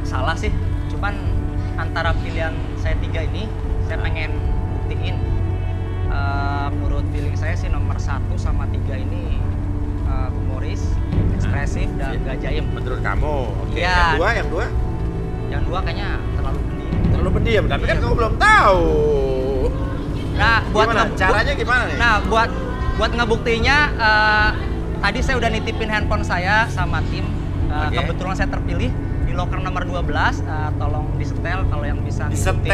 salah sih. Cuman antara pilihan saya 3 ini, saya pengen buktiin. Menurut feeling saya sih nomor 1 sama 3 ini humoris, ekspresif, dan gak jaim. Menurut kamu? Oke. Iya. Yang dua? Yang 2 kayaknya terlalu pendiam. Terlalu pendiam, tapi kan kamu belum tahu. Nah, Caranya gimana nih? Nah, buat ngebuktinya, tadi saya udah nitipin handphone saya sama tim. Oke. Kebetulan saya terpilih di loker nomor 12. Tolong disetel kalau yang bisa ngikutin. Disetel.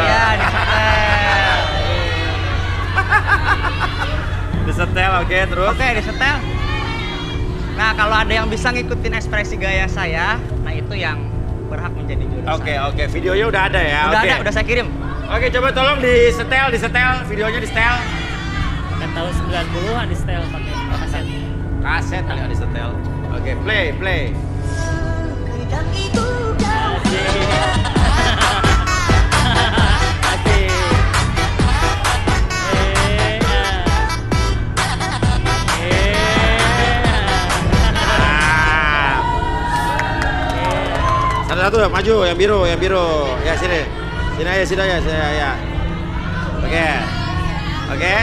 Iya, disetel. Disetel, oke, terus? Oke, disetel. Nah, kalau ada yang bisa ngikutin ekspresi gaya saya, nah itu yang berhak menjadi jodoh saya. Oke, videonya udah ada ya? Udah Oke. ada, udah saya kirim. Oke, coba tolong disetel, videonya disetel. Kan tahun 90-an di setel pakai kaset. Kaset kali ya disetel. Oke, play. Satu-satu maju, yang biru. Ya sini aja. Oke,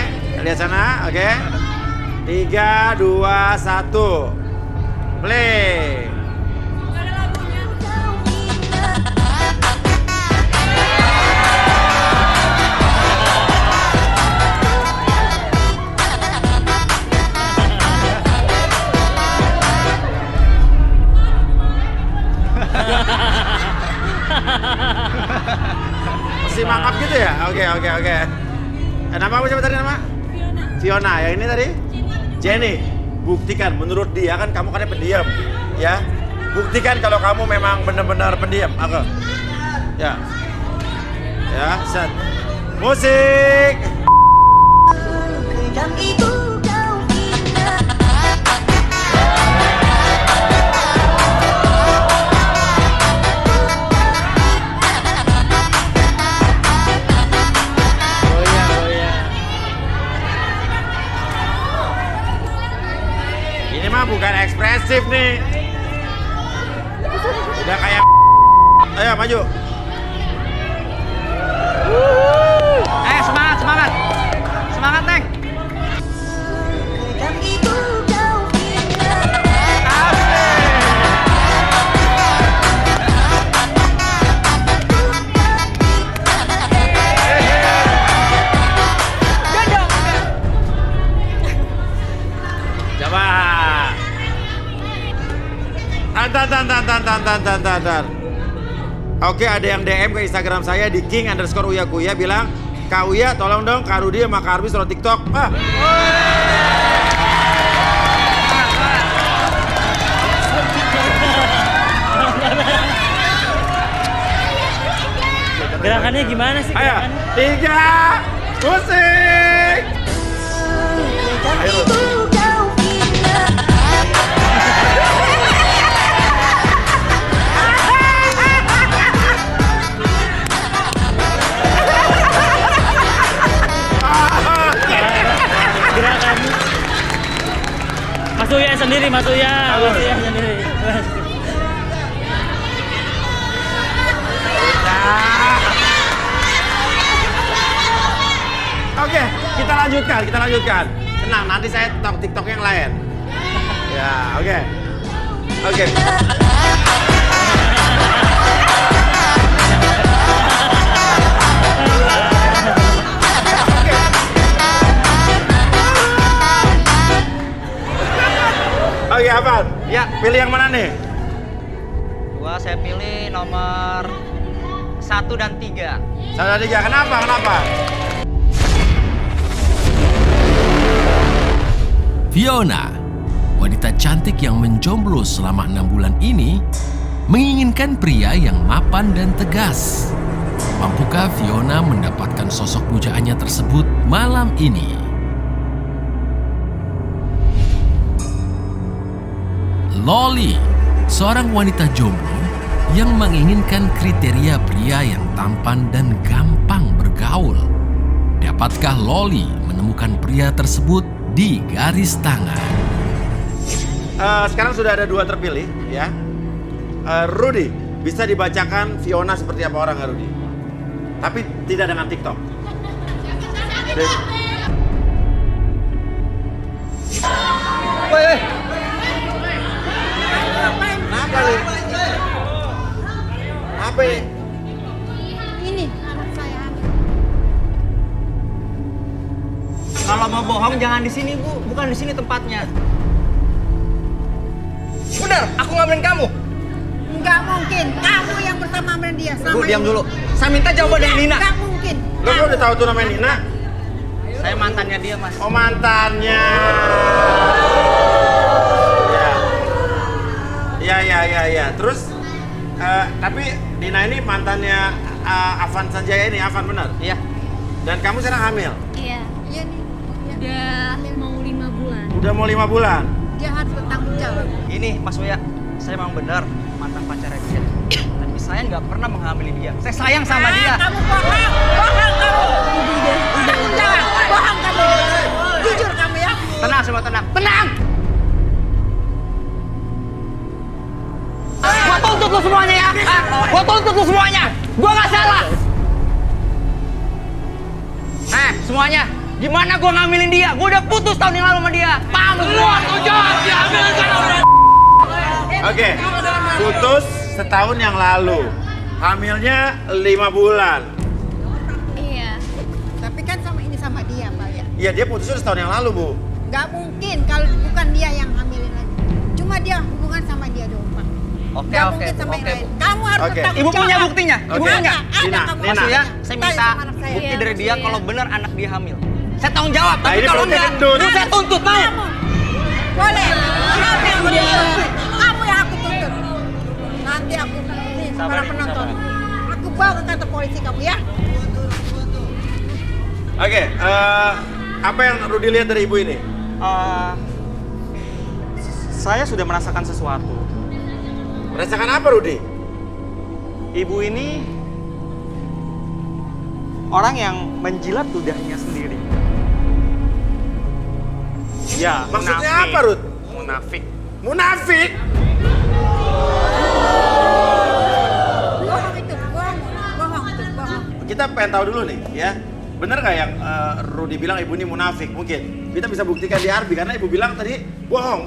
lihat sana, oke. 3, 2, 1, play. Masih mangap gitu ya? Oke. Nama apa siapa tadi nama? Fiona. Yang ini tadi? Jenny. Buktikan, menurut dia kan kamu kan pendiam, ya. Buktikan kalau kamu memang benar-benar pendiam. Oke. Ya, set. Musik. Ini mah bukan ekspresif nih. Udah kayak ayo maju. Semangat. Semangat, Neng. Coba. Antar. Oke, ada yang DM ke Instagram saya di king_uyakuya bilang, Kak Uya tolong dong Kak Rudy sama Kak Arbi suruh TikTok. Gerakannya gimana sih? Ayo, Gerakannya? 3, musik. Ayo. Uya sendiri, Mas Uya sendiri. Oke, kita lanjutkan. Tenang, nanti saya TikTok yang lain. Ya, oke. Oke, Afan. Ya. Pilih yang mana nih? Saya pilih nomor 1 dan 3. 1 dan 3. Kenapa? Fiona, wanita cantik yang menjomblo selama 6 bulan ini, menginginkan pria yang mapan dan tegas. Mampukah Fiona mendapatkan sosok pujaannya tersebut malam ini? Loli, seorang wanita jomblo yang menginginkan kriteria pria yang tampan dan gampang bergaul. Dapatkah Loli menemukan pria tersebut di garis tangan? Sekarang sudah ada 2 terpilih, ya. Rudy, bisa dibacakan Fiona seperti apa orang, Rudy? Tapi tidak dengan TikTok. Woi. Kenapa nih? Apa ini? Ini anak saya. Kalau mau bohong jangan di sini, Bu. Bukan di sini tempatnya. Benar, aku ngambilin kamu. Nggak mungkin, kamu yang bersama sama dia selama Bu, diam ini. dulu. Saya minta jawaban dari Nina. Nggak mungkin. Lo udah tahu tuh namanya Nina? Saya mantannya dia, Mas. Oh, mantannya. Ya. Terus, tapi Nina ini mantannya Afan Sanjaya ini, Afan benar? Iya. Dan kamu sekarang hamil? Iya. Iya nih. Udah mau 5 bulan. Udah mau 5 bulan? Dia harus bertanggung jawab. Ini Mas Uya, saya memang benar mantan pacarnya dia. Tapi saya nggak pernah menghamili dia. Saya sayang sama dia. Kamu bohong kamu. Tanggung jawab, bohong kamu. Jujur kamu ya. Tenang, semua tenang. Tenang! Gua tuntut lu semuanya ya! Gua tuntut lu semuanya! Gua nggak salah! Semuanya, gimana gua ngambilin dia? Gua udah putus tahun yang lalu sama dia. Paham semua? Oke, putus setahun yang lalu. Hamilnya 5 bulan. Iya. Tapi kan sama dia, Pak ya. Iya, dia putusnya setahun yang lalu, Bu. Nggak mungkin kalau bukan dia yang hamilin lagi. Cuma dia hubungan sama dia doang, Pak. Nggak mungkin sama yang lain. Kamu harus bertanggung Ibu jawab. punya buktinya? Ibu Oke. punya? Ada Nina, kamu. Nina. Mas Uya, saya Tanya minta sama anak saya. bukti Iya, dari Mas dia Uya. kalau benar anak dia hamil. Saya tanggung jawab, Nah, tapi ini kalau bukti enggak, gendut. terus saya tuntut, mau? Boleh. Kamu yang tuntut. Kamu yang aku tuntut. Nanti aku nih para penonton. Aku bawa ke kantor polisi kamu ya. Oke, apa yang Rudy lihat dari ibu ini? Saya sudah merasakan sesuatu. Merasakan apa, Rudy? Ibu ini orang yang menjilat ludahnya sendiri. Ya, Maksudnya munafik. apa, Rud? Munafik. Munafik? Bohong itu, bohong itu, bohong. Kita pengen tahu dulu nih, ya. Bener nggak yang Rudy bilang ibu ini munafik? Mungkin kita bisa buktikan di Arbi karena ibu bilang tadi bohong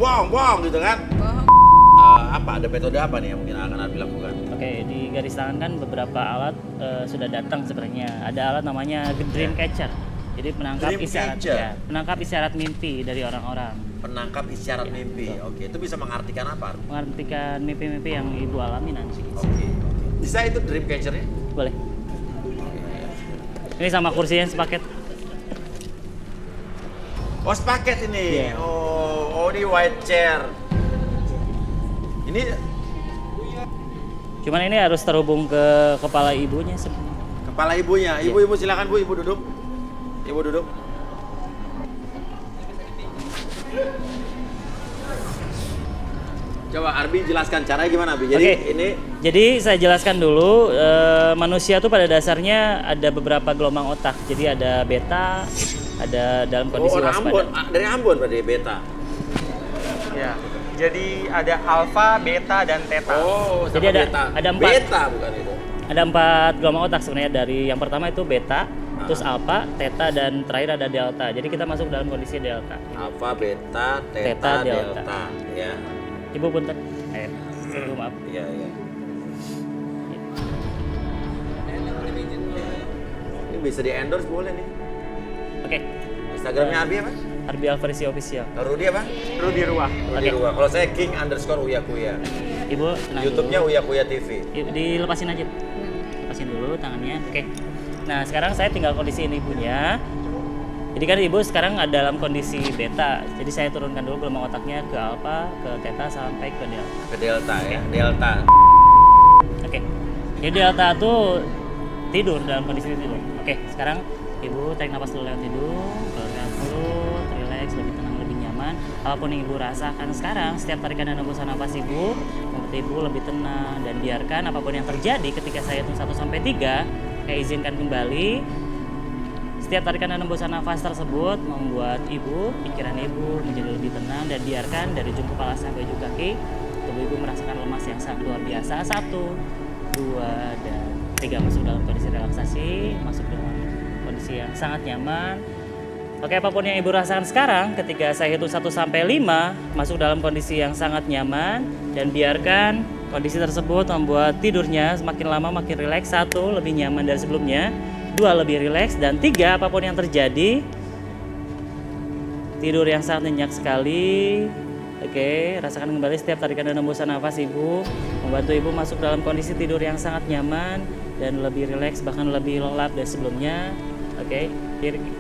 gitu kan? Bohong. Apa ada metode apa nih yang mungkin akan Arbi lakukan? Oke, di garis tangan kan beberapa alat sudah datang sebenarnya. Ada alat namanya dream catcher. Jadi penangkap Dream isyarat catcher. ya, penangkap isyarat mimpi dari orang-orang. Penangkap isyarat mimpi. Oke, itu bisa mengartikan apa? Mengartikan mimpi-mimpi yang ibu alami nanti. Oke. Bisa itu dream catcher-nya? Boleh. Ini sama kursinya sepaket. Oh, sepaket ini. Iya. Oh, ini white chair. Ini Cuman ini harus terhubung ke kepala ibunya sebenarnya. kepala ibunya. Iya. Ibu silakan Bu, ibu duduk. Ibu duduk. Coba Arbi jelaskan caranya gimana, Arbi. Jadi Oke. ini Jadi saya jelaskan dulu, manusia tuh pada dasarnya ada beberapa gelombang otak. Jadi ada beta, ada dalam kondisi orang waspada. Ambon, dari Ambon berarti beta. Ya. Jadi ada alfa, beta, dan theta. Oh, Jadi ada 4. Beta bukan itu. Ada 4 gelombang otak sebenarnya. Dari yang pertama itu beta, terus alpha, theta, dan terakhir ada delta. Jadi kita masuk dalam kondisi delta. Alfa, beta, Theta, theta, delta. delta. Ya. Ibu punten. Maaf. Iya, iya. Ini bisa di endorse boleh nih. Oke. Instagramnya Abi apa? Arbi Alfarisi Official. Kalau Rudi apa? Rudi Ruah. Rudi Ruah. Kalau saya King_Uyakuya. Ibu tenang YouTube-nya dulu. Uyakuya TV. Dilepasin aja. Lepasin dulu tangannya. Oke. Nah, sekarang saya tinggal kondisi ini ibunya. Jadi kan ibu sekarang ada dalam kondisi beta. Jadi saya turunkan dulu gelombang otaknya ke alpha, ke theta sampai ke delta. Ke delta ya, delta. Oke. Jadi delta tuh tidur dalam kondisi tidur. Oke, sekarang ibu tarik nafas dulu lewat hidung, keluarkan mulut, relax, lebih tenang, lebih nyaman. Apapun yang ibu rasakan sekarang, setiap tarikan dan hembusan nafas ibu, membuat ibu lebih tenang dan biarkan apapun yang terjadi ketika saya hitung 1 sampai 3, saya izinkan kembali. Setiap tarikan dan hembusan nafas tersebut membuat ibu, pikiran ibu menjadi lebih tenang dan biarkan dari ujung kepala sampai ujung kaki, tubuh ibu merasakan lemas yang sangat luar biasa. 1, 2, dan 3 masuk dalam kondisi relaksasi, masuk dalam kondisi yang sangat nyaman. Oke, apapun yang ibu rasakan sekarang, ketika saya hitung 1 sampai 5, masuk dalam kondisi yang sangat nyaman dan biarkan kondisi tersebut membuat tidurnya semakin lama makin rileks. 1, lebih nyaman dari sebelumnya. 2, lebih rileks. Dan 3, apapun yang terjadi, tidur yang sangat nyenyak sekali. Oke, rasakan kembali setiap tarikan dan hembusan nafas ibu, membantu ibu masuk dalam kondisi tidur yang sangat nyaman dan lebih rileks, bahkan lebih lelap dari sebelumnya. Oke,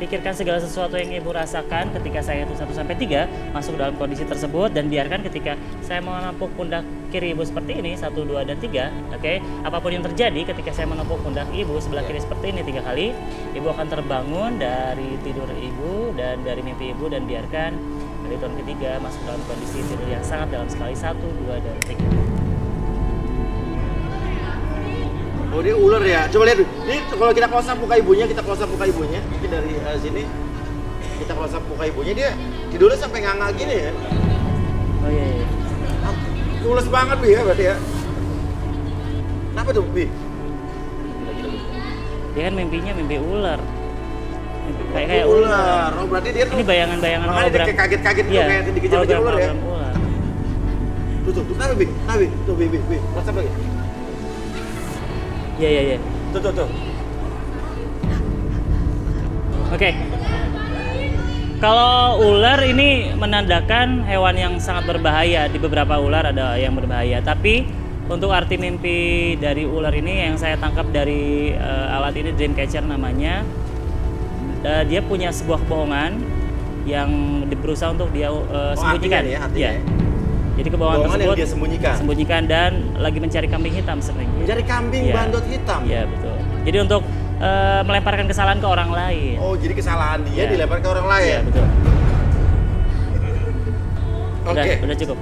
pikirkan segala sesuatu yang ibu rasakan ketika saya hitung 1 sampai 3, masuk dalam kondisi tersebut dan biarkan ketika saya menepuk pundak kiri ibu seperti ini, 1, 2, dan 3. Oke, apapun yang terjadi ketika saya menepuk pundak ibu sebelah kiri seperti ini 3 kali, ibu akan terbangun dari tidur ibu dan dari mimpi ibu dan biarkan dari tahun ketiga masuk dalam kondisi tidur yang sangat dalam sekali. 1, 2, dan 3. Oh, dia ular ya. Coba lihat. Ini kalau kita close up muka ibunya, Mungkin dari sini kita close up muka ibunya, dia tidurnya sampai nganga gini ya. Oh iya, iya. Pules banget Bi ya berarti ya. Kenapa tuh Bi? Dia kan mimpinya mimpi ular. Kayak ular. Oh, berarti dia tuh ini bayangan-bayangan makanya dia kayak kaget-kaget gitu, kayak dikejar-kejar ular ya. Tuh, kenapa Bi? Tuh Bi, close up lagi. Iya. Tuh. Oke. Kalau ular ini menandakan hewan yang sangat berbahaya. Di beberapa ular ada yang berbahaya. Tapi untuk arti mimpi dari ular ini yang saya tangkap dari alat ini, Dreamcatcher namanya, dia punya sebuah kebohongan yang berusaha untuk dia sembunyikan. Ya. Jadi kebohongan tersebut yang dia sembunyikan dan lagi mencari kambing hitam sebenarnya. Mencari kambing bandot hitam. Iya, betul. Jadi untuk melemparkan kesalahan ke orang lain. Oh, jadi kesalahan dia dilempar ke orang lain. Iya, betul. Oke. Udah cukup.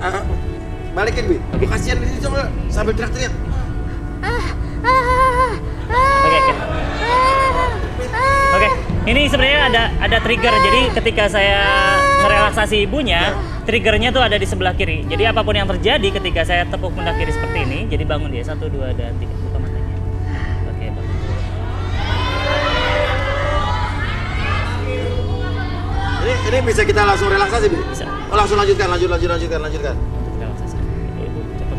Balikin Bi. Okay. Kasihan di sini coba sambil teriak-teriak. Oke. Ini sebenarnya ada trigger. Jadi ketika saya merelaksasi ibunya, triggernya tuh ada di sebelah kiri. Jadi apapun yang terjadi ketika saya tepuk pundak kiri seperti ini, jadi bangun dia 1, 2, dan 3. Buka matanya. Oke, bangun. Ini bisa kita langsung relaksasi Bi? Bisa. Oh, langsung lanjutkan. Relaksasi. Ibu cepat.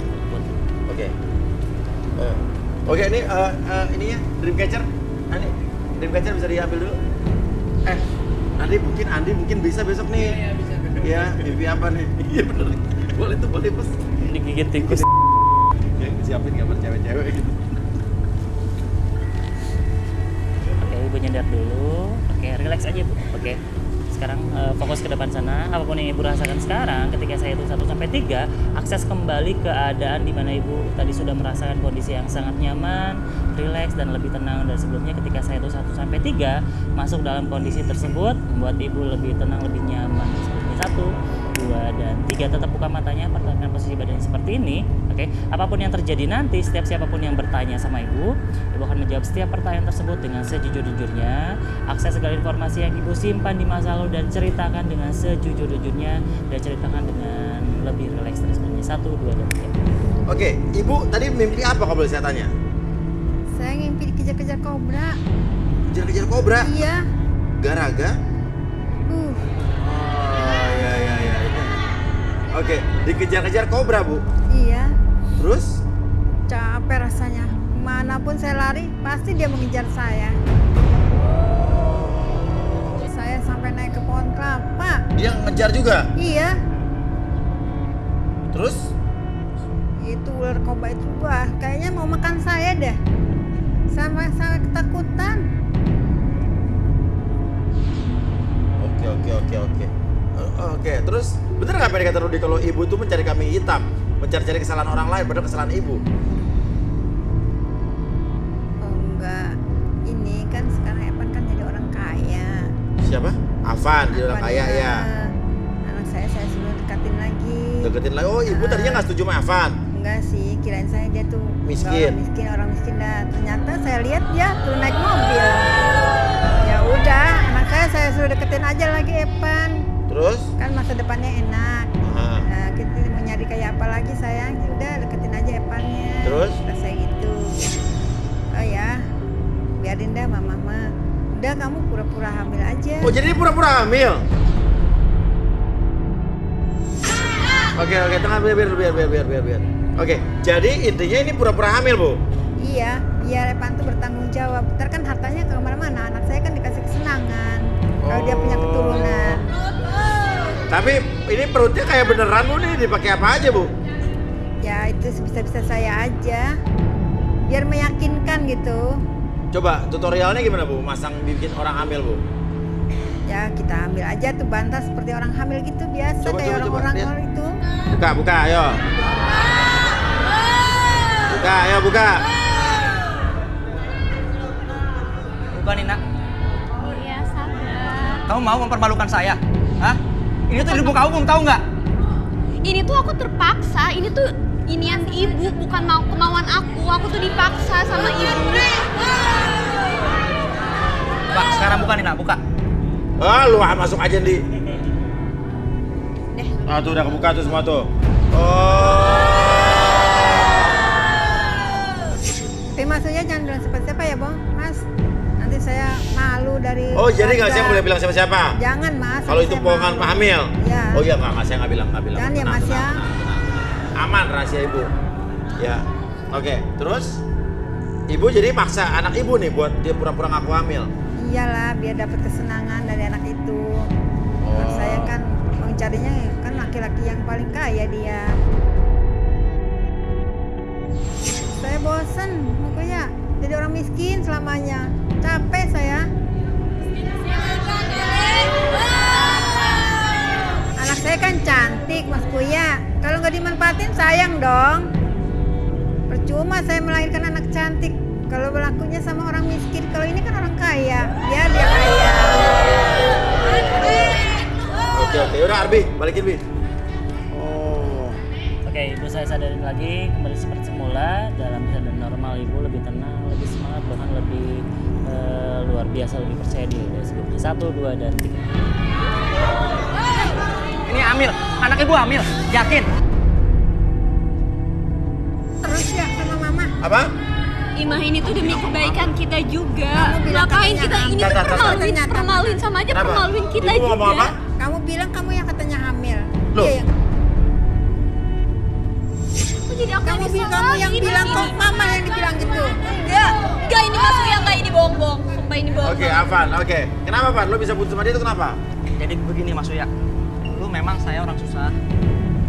Oke. Oke, ini ininya Dreamcatcher. Ini Dreamcatcher bisa diambil dulu. Andi mungkin bisa besok nih. Iya, bisa. Iya, mimpi apa nih? Iya bener. Boleh Bos. Digigit tikus. Ya, siapin gambar cewek-cewek gitu. Oke, ibu nyadar dulu. Oke, relax aja Bu. Oke. Sekarang fokus ke depan sana. Apapun yang ibu rasakan sekarang, ketika saya hitung 1 sampai 3, akses kembali keadaan di mana ibu tadi sudah merasakan kondisi yang sangat nyaman, rileks dan lebih tenang dari sebelumnya. Ketika saya hitung 1 sampai 3, masuk dalam kondisi tersebut, membuat ibu lebih tenang, lebih nyaman. Sebelumnya Oke, 1, 2, dan 3. Tetap buka matanya, pertahankan posisi badannya seperti ini. Oke, apapun yang terjadi nanti, setiap siapapun yang bertanya sama Ibu akan menjawab setiap pertanyaan tersebut dengan sejujur-jujurnya. Akses segala informasi yang Ibu simpan di masa lalu dan ceritakan dengan sejujur-jujurnya, dan ceritakan dengan lebih rileks dari sebelumnya. 1, 2, dan 3. Oke, Ibu tadi mimpi apa kalau boleh saya tanya? Saya ngimpi dikejar-kejar kobra. Kejar-kejar kobra? Iya. Garaga? Oh, iya. Oke, dikejar-kejar kobra, Bu? Iya. Terus? Capek rasanya. Kemanapun saya lari, pasti dia mengejar saya. Saya sampai naik ke pohon kelapa. Dia ngejar juga? Iya. Terus? Itu ular kobra itu, wah, kayaknya mau makan saya deh. Sampai saya ketakutan. Oke. Oke, terus bener nggak apa yang dikata Rudi kalau Ibu itu mencari kambing hitam, mencari-cari kesalahan orang lain padahal kesalahan Ibu? Oh enggak, ini kan sekarang Evan kan jadi orang kaya. Siapa? Afan, jadi orang kaya ya. Anak saya suruh dekatin lagi. Deketin lagi. Oh, Ibu tadinya nggak setuju sama Afan? Enggak sih, kirain saya dia tuh Miskin. orang miskin dah. Ternyata saya lihat dia tuh naik mobil. Ya udah, anak saya suruh deketin aja lagi Evan. Terus? Kan masa depannya enak. Nah, kita mau nyari kayak apa lagi sayang? Ya udah deketin aja Evannya. Terus? Udah saya gitu. Oh ya, biarin dah mama mah. Udah kamu pura-pura hamil aja. Oh, jadi dia pura-pura hamil? Oke, tengah biar. Oke, jadi intinya ini pura-pura hamil, Bu? Iya, biar Evan tuh bertanggung jawab. Ntar kan hartanya ke mana-mana. Anak saya kan dikasih kesenangan. Kalau dia punya keturunan. Tapi ini perutnya kayak beneran, Bu, nih dipakai apa aja, Bu? Ya itu sebisa-bisa saya aja. Biar meyakinkan gitu. Coba tutorialnya gimana, Bu? Masang bikin orang hamil, Bu? Ya kita ambil aja tuh bantal seperti orang hamil gitu biasa. Kayak orang-orang itu. Buka, ayo. Buka. Bukan, Nina. Iya, sabar. Kamu mau mempermalukan saya? Hah? Ini tuh di muka umum, tahu nggak? Ini tuh aku terpaksa, ini tuh inian ibu, bukan kemauan aku. Aku tuh dipaksa sama ibu. Pak, sekarang buka, Nina, buka. Lu masuk aja, Ndi. Tuh udah kebuka tuh semua tuh. Tapi maksudnya jangan bilang siapa-siapa ya, Bang. Mas, nanti saya malu dari Oh, jadi nggak keluarga. saya boleh bilang siapa-siapa? Jangan, Mas. Kalau itu bohongan Pak Hamil? Ya. Oh iya, nggak, saya nggak bilang. Jangan ya, Mas ya. Aman rahasia Ibu. Ya, oke. Terus Ibu jadi maksa anak Ibu nih buat dia pura-pura ngaku hamil? Iyalah, biar dapat kesenangan dari anak itu. Anak saya kan mencarinya kan laki-laki yang paling kaya dia. Saya bosen, pokoknya jadi orang miskin selamanya. Capek saya. Anak saya kan cantik, Mas Kuya. Kalau nggak dimanfaatin sayang dong. Percuma saya melahirkan anak cantik. Kalau berlakunya sama orang miskin, kalau ini kan orang kaya, ya dia kaya. Oke, udah Arbi, balikin Bi. Oke, Ibu saya sadarin lagi kembali seperti semula dalam keadaan normal. Ibu lebih tenang, lebih semangat, bahkan lebih luar biasa, lebih percaya diri dari sebelumnya. 1, 2, dan 3. Ini hamil, anak ibu hamil, yakin? Terus ya sama mama. Apa? Imah ini tuh demi kebaikan kita juga. Ngapain kita ini tuh permaluin sama aja. Kenapa? Permaluin kita Ibu juga. ngomong apa? Kamu bilang kamu yang katanya hamil. Loh? Iya yang Kok jadi aku kamu yang bilang kok mama yang dibilang gitu. Enggak ini masuk yang kayak ini bohong-bohong. Sumpah ini bohong. Oke, Afan, oke. Kenapa, Pan? Lo bisa putus sama dia itu kenapa? Jadi begini Mas Uya, dulu memang saya orang susah.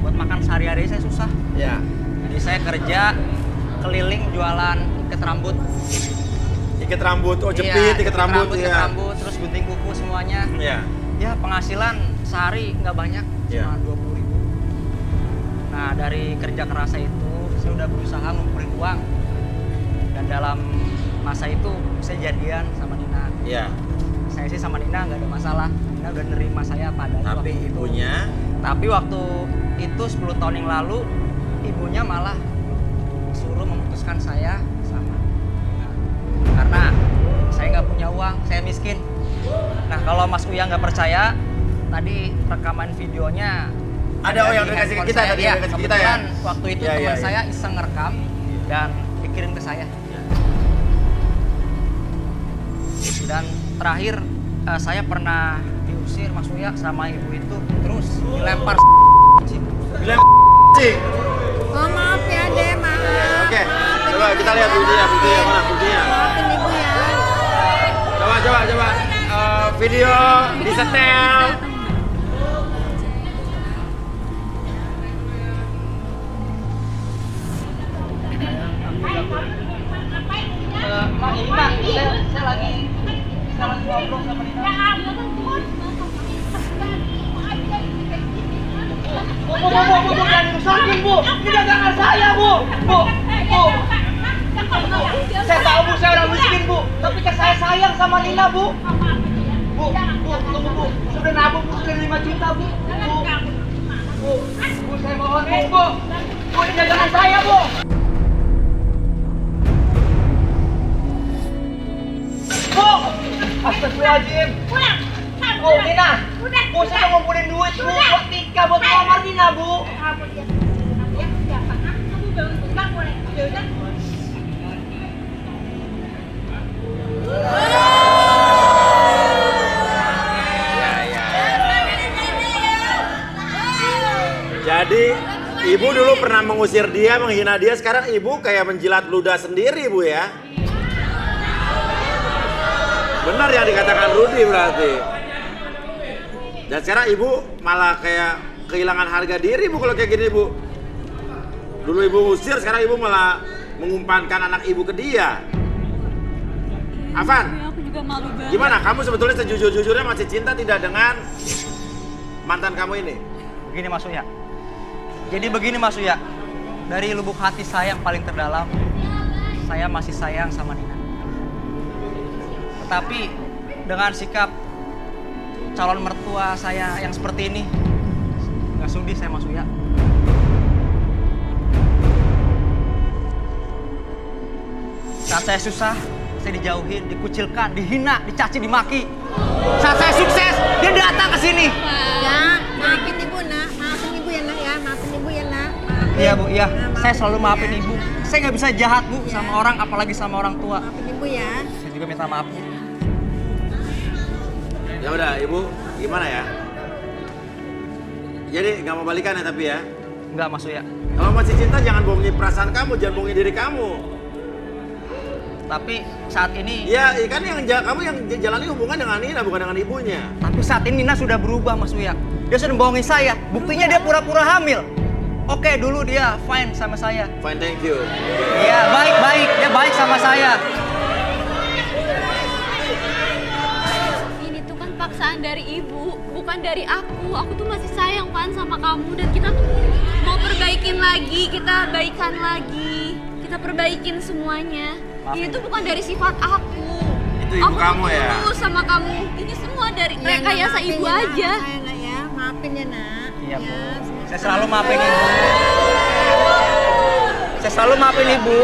Buat makan sehari-hari saya susah. Ya. Jadi saya kerja keliling jualan ikat rambut. Ikat rambut, jepit, Iya, ikat rambut, ikat rambut, terus gunting kuku semuanya. Iya. Ya penghasilan sehari nggak banyak, Iya. cuma 20.000. Nah dari kerja keras saya itu, saya udah berusaha ngumpulin uang. Dan dalam masa itu saya jadian sama Nina. Iya. Saya sih sama Nina nggak ada masalah. Nina Nina udah nerima saya pada Tapi ibunya? Tapi waktu itu 10 tahun yang lalu, ibunya malah suruh memutuskan saya sama Nina. Karena saya nggak punya uang, saya miskin. Nah kalau Mas Uya nggak percaya, tadi rekaman videonya Ada yang di dikasih ke handphone kita saya. tadi, Ya, yang dikasih ke kita ya? kebetulan waktu itu Ya, teman ya, ya. saya iseng ngerekam dan dikirim ke saya. Dan terakhir saya pernah diusir Mas Uya sama ibu itu, terus dilempar. Oh maaf ya deh, maaf. Oke, Maafin coba ibu kita lihat ya. buktinya mana buktinya. Maafin ibu ya. Coba. Video disetel. Mak, ini Mak, saya lagi ngobrol sama Nina. Bu, jangan dirusakin, Bu. Ini dagangan saya, Bu. Bu. Saya tahu, Bu, saya orang miskin, Bu. Tapi kan saya sayang sama Nina, Bu. Bu, tunggu, Bu. Sudah nabung, Bu. Sudah 5 juta, Bu. Bu, saya mohon, Bu. Bu, ini dagangan saya, Bu. Bu! Astagfirullahaladzim! Bu, Nina! Bu, saya mau ngumpulin duit, Bu! Buat Tika, buat kamar Nina, Bu! Jadi ibu dulu pernah mengusir dia, menghina dia, sekarang ibu kayak menjilat ludah sendiri, Bu ya? Benar yang dikatakan Rudy berarti. Dan sekarang ibu malah kayak kehilangan harga diri, Bu, kalau kayak gini, Bu. Dulu ibu usir, sekarang ibu malah mengumpankan anak ibu ke dia. Afan, Aku juga malu banget. gimana? Kamu sebetulnya sejujur-jujurnya masih cinta tidak dengan mantan kamu ini? Begini Mas Uya. Jadi begini Mas Uya. Dari lubuk hati saya yang paling terdalam, saya masih sayang sama Nina. Tetapi dengan sikap calon mertua saya yang seperti ini, nggak sudi saya Mas Uya. Saat saya susah, saya dijauhin, dikucilkan, dihina, dicaci, dimaki. Saat saya sukses, dia datang ke sini. Ya, maafin ibu nak, maafin ibu ya nak ya, maafin ibu ya nak. Maafin. Iya Bu, iya. Nah, Saya selalu maafin ya. ibu. Saya nggak bisa jahat Bu sama orang, apalagi sama orang tua. Maafin ibu ya. Saya juga minta maaf Bu. Ya udah, ibu gimana ya? Jadi nggak mau balikan ya tapi ya? Nggak Mas Uya. Kalau masih cinta jangan bohongin perasaan kamu, jangan bohongin diri kamu. Tapi saat ini, Ya, kan kamu yang jalani hubungan dengan Nina bukan dengan ibunya. tapi saat ini Nina sudah berubah Mas Uya. Dia sudah bohongin saya. Buktinya dia pura-pura hamil. Oke, dulu dia fine sama saya. Fine, thank you. Iya, baik-baik. Dia baik sama saya. Ini tuh kan paksaan dari ibu, bukan dari aku. Aku tuh masih sayang kan sama kamu dan kita tuh mau perbaikin lagi, kita baikan lagi, kita perbaikin semuanya. Ini tuh bukan dari sifat aku. Itu ibu Aku kamu tuh ya? tulus sama kamu. Ini semua dari Ya, rekayasa maafin ibu ya, nak. aja. Saya nak ya, maafin ya nak. Iya Bu. Ya, Saya selalu maafin ibu. Saya selalu maafin ibu.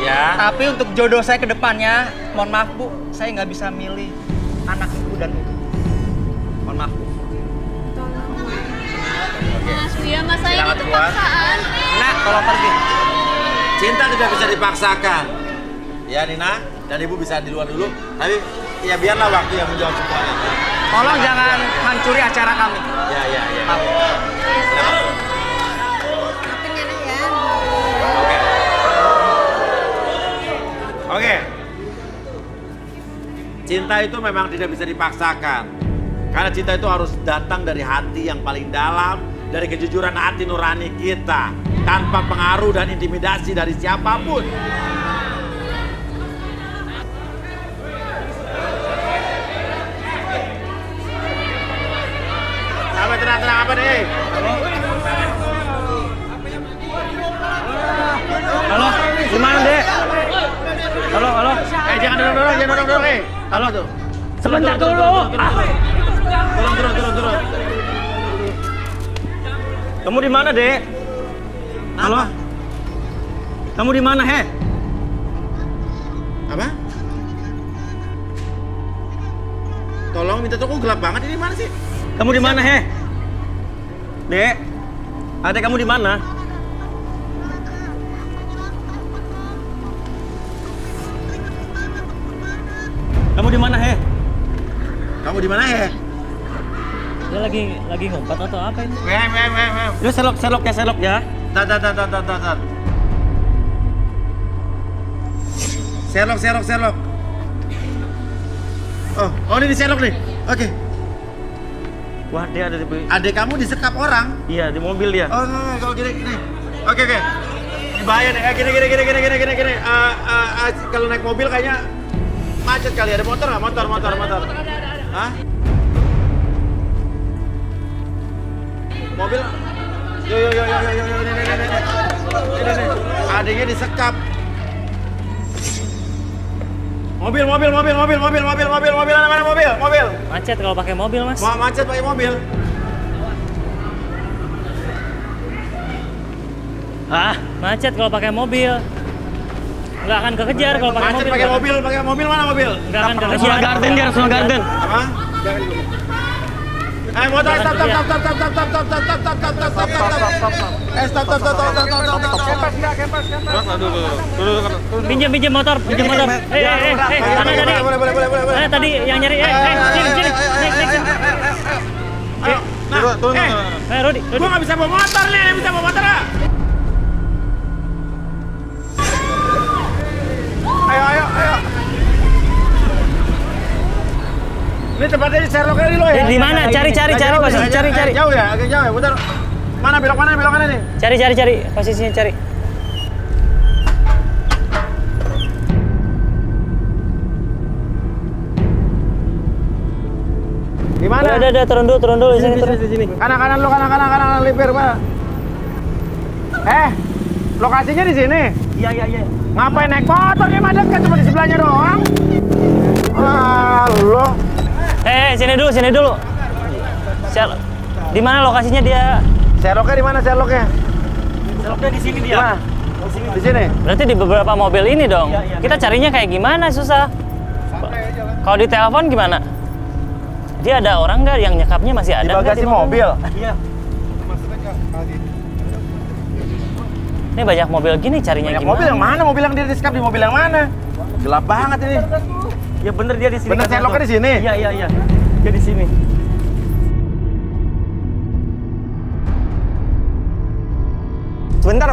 Ya. Tapi untuk jodoh saya ke depannya, mohon maaf Bu, saya nggak bisa milih anak ibu dan ibu. Mohon maaf Bu. Mas Uya, mas saya Silakan itu keluar. paksaan. Nah, tolong pergi. Cinta tidak bisa dipaksakan. Ya Nina, dan ibu bisa di luar dulu. Tapi ya biarlah waktu yang menjawab semuanya. Tolong jangan hancuri acara kami. Ya. Maaf. Silakan. maafin ya nak ya. Oke. Cinta itu memang tidak bisa dipaksakan. Karena cinta itu harus datang dari hati yang paling dalam, dari kejujuran hati nurani kita, tanpa pengaruh dan intimidasi dari siapapun. Sampai tenang-tenang apa nih? Halo, gimana dek? Halo. Jangan dorong-dorong, Halo tuh. Sebentar dulu. Turun. Kamu di mana, Dek? Halo? Kamu di mana, He? Apa? Tolong minta tolong, gelap banget ini, mana sih? Kamu di mana, He? Dek, adek kamu di mana? Kamu di mana, He? Kamu di mana, He? Dia lagi ngumpat atau apa ini? Ini selok ya. Tar. Serlok. Oh ini di serlok nih. Oke. Wah, dia ada di... Adek kamu disekap orang? Iya, di mobil dia. Oh, enggak, kalau gini. Oke. Ini bahaya nih. Gini. Kalau naik mobil kayaknya macet kali. Ada motor nggak? Motor. Hah? Mobil? Yo. Ini. Adeknya disekap. Mobil. Mana mobil? Macet kalau pakai mobil, Mas. Macet pakai mobil. Hah? Macet kalau pakai mobil. Nggak akan kekejar kalau pakai Macet mobil. pakai mobil mana mobil? Nggak akan kekejar. Rasulullah Garden. Apa? Motor stop. Pinjam motor. Mana tadi yang nyari? Sini. Naik. Turun. Rodi. Gua nggak bisa bawa motor nih, bisa bawa motor nggak? Ayo. Ini tempatnya di Sherlock ini lo ya? Di mana? Cari posisi. Cari. Agak jauh ya. Bentar. Mana belok mana nih? Cari posisinya cari. Di mana? Udah turun dulu di sini. Kanan lipir, Pak. Lokasinya di sini. Iya. Ngapain naik motor dia mah dekat cuma di sebelahnya doang. Lo. Sini dulu. Di mana lokasinya dia? Sherlocknya di mana Sherlocknya? Seloknya di sini dia. Di sini. Berarti di beberapa mobil ini dong. Iya. Kita carinya kayak gimana, susah. Kalau di telepon gimana? Dia ada orang nggak yang nyekapnya masih ada? Di bagasi mobil. Iya. Ini banyak mobil gini, carinya Banyak gimana? mobil yang mana? Mobil yang dia disekap di mobil yang mana? Gelap banget ini. Ya bener dia di sini. Bener Sherlocknya di sini? Iya. Dia di sini. Bentar.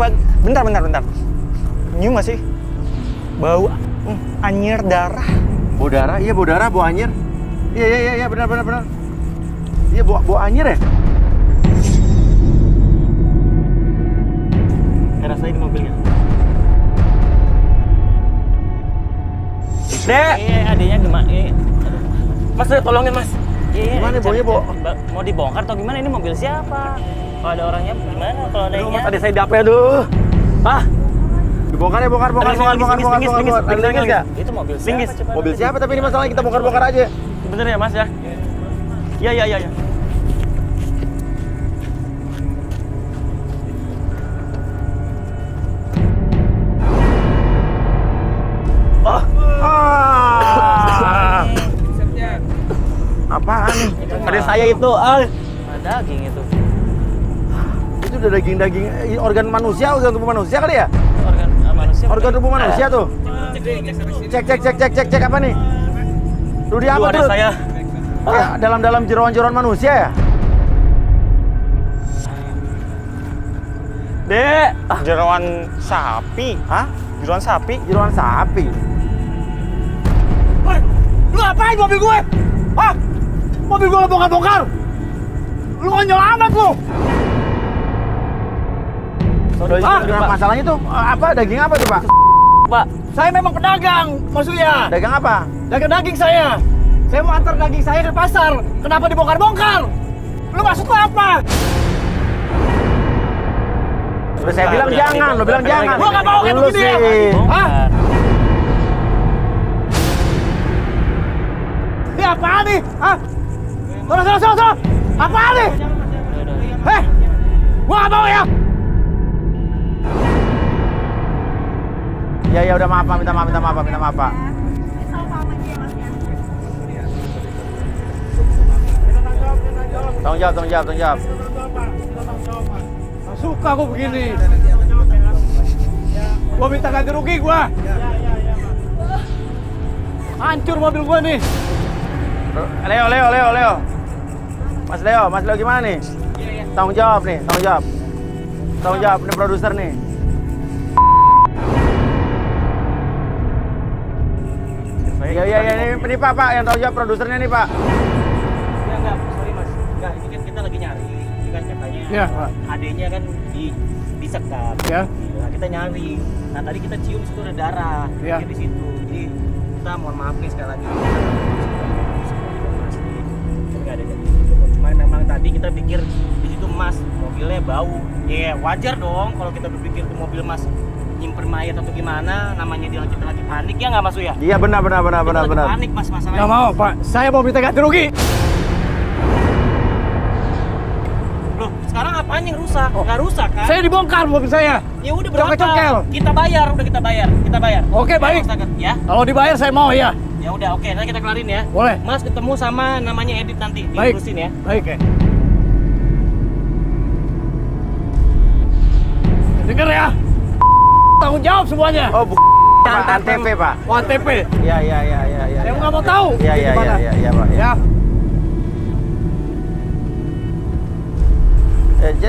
Nyium nggak sih? Bau anyir darah. Bau darah? Iya, bau darah, bau anyir. Iya, benar. Iya, bau anyir ya? Saya rasain mobilnya. Dek! Adanya gimana? Mas, tolongin Mas. Gimana baunya, Bo? Mau dibongkar atau gimana? Ini mobil siapa? Kalau ada orangnya gimana? Kalau ada Aduh, yang Mas, ada saya di apa ya, aduh. Hah? Dibongkar ya, bongkar. Pinggis. Ada linggis nggak? itu mobil Linggis. siapa? Coba Mobil siapa? Tapi ini masalahnya kita bongkar aja. Bener ya, Mas ya? Iya. Apaan nih? Ada saya itu. Daging itu. Itu udah daging organ tubuh manusia kali ya? Organ manusia. Organ tubuh manusia tuh. Cek apa nih? Lu di apa Ada tuh? saya. Ya, dalam jeroan manusia ya? Dek. Jeroan sapi. Hah? Jeroan sapi. Jeroan sapi. Woi, lu apain mobil gue? Hah? Mobil gue bongkar-bongkar. Lu konyol amat lu. Masalahnya tuh apa? Daging apa tuh, Pak? Pak, saya memang pedagang, maksudnya. Dagang apa? Dagang daging saya. Saya mau antar daging saya ke pasar. Kenapa dibongkar-bongkar? Lu maksud lu apa? Udah saya bilang jangan, lo bilang jangan. Gua nggak mau kayak Lu begini ya. sih. Hah? Ini apaan nih? Hah? Terus. Apaan nih? Heh, gua nggak mau ya. Ya udah maaf, Pak. Minta maaf, Pak. Tanggung jawab. Nggak suka gua begini. Gua minta ganti rugi gua. Hancur mobil gua nih. Leo. Mas Leo gimana nih? Tanggung jawab. Tanggung jawab, ini produser nih. Iya, ini Pak, yang tanggung jawab produsernya nih, Pak. Ya enggak, sorry Mas. Enggak, ini kan kita lagi nyari. Ini kan katanya Iya, Pak. adenya kan disekap. Ya. Nah, kita nyari. Nah, tadi kita cium situ ada darah. Iya. Di situ. Jadi kita mohon maaf nih sekali lagi. Enggak ada jadi. Cuma memang tadi kita pikir di situ Mas mobilnya bau. Ya wajar dong kalau kita berpikir itu mobil Mas nyimpen mayat atau gimana, namanya kita lagi panik ya nggak Mas ya? Iya benar. Kita lagi panik Mas masalahnya. Nggak mau, Pak. Saya mau minta ganti rugi. Loh, sekarang apaan yang rusak? Nggak rusak kan? Saya dibongkar mobil saya. Ya udah berapa? Cokel. Kita bayar. Oke, baik. Ya. Kalau dibayar saya mau ya. Ya udah, oke, nanti kita kelarin ya. Boleh. Mas ketemu sama namanya Edit nanti, Baik. diurusin ya. Baik. Dengar ya. Tanggung jawab semuanya. Oh, Pak, ANTP, Pak. Oh, ANTP. Iya. Saya nggak mau tahu. Iya, Pak. Ya.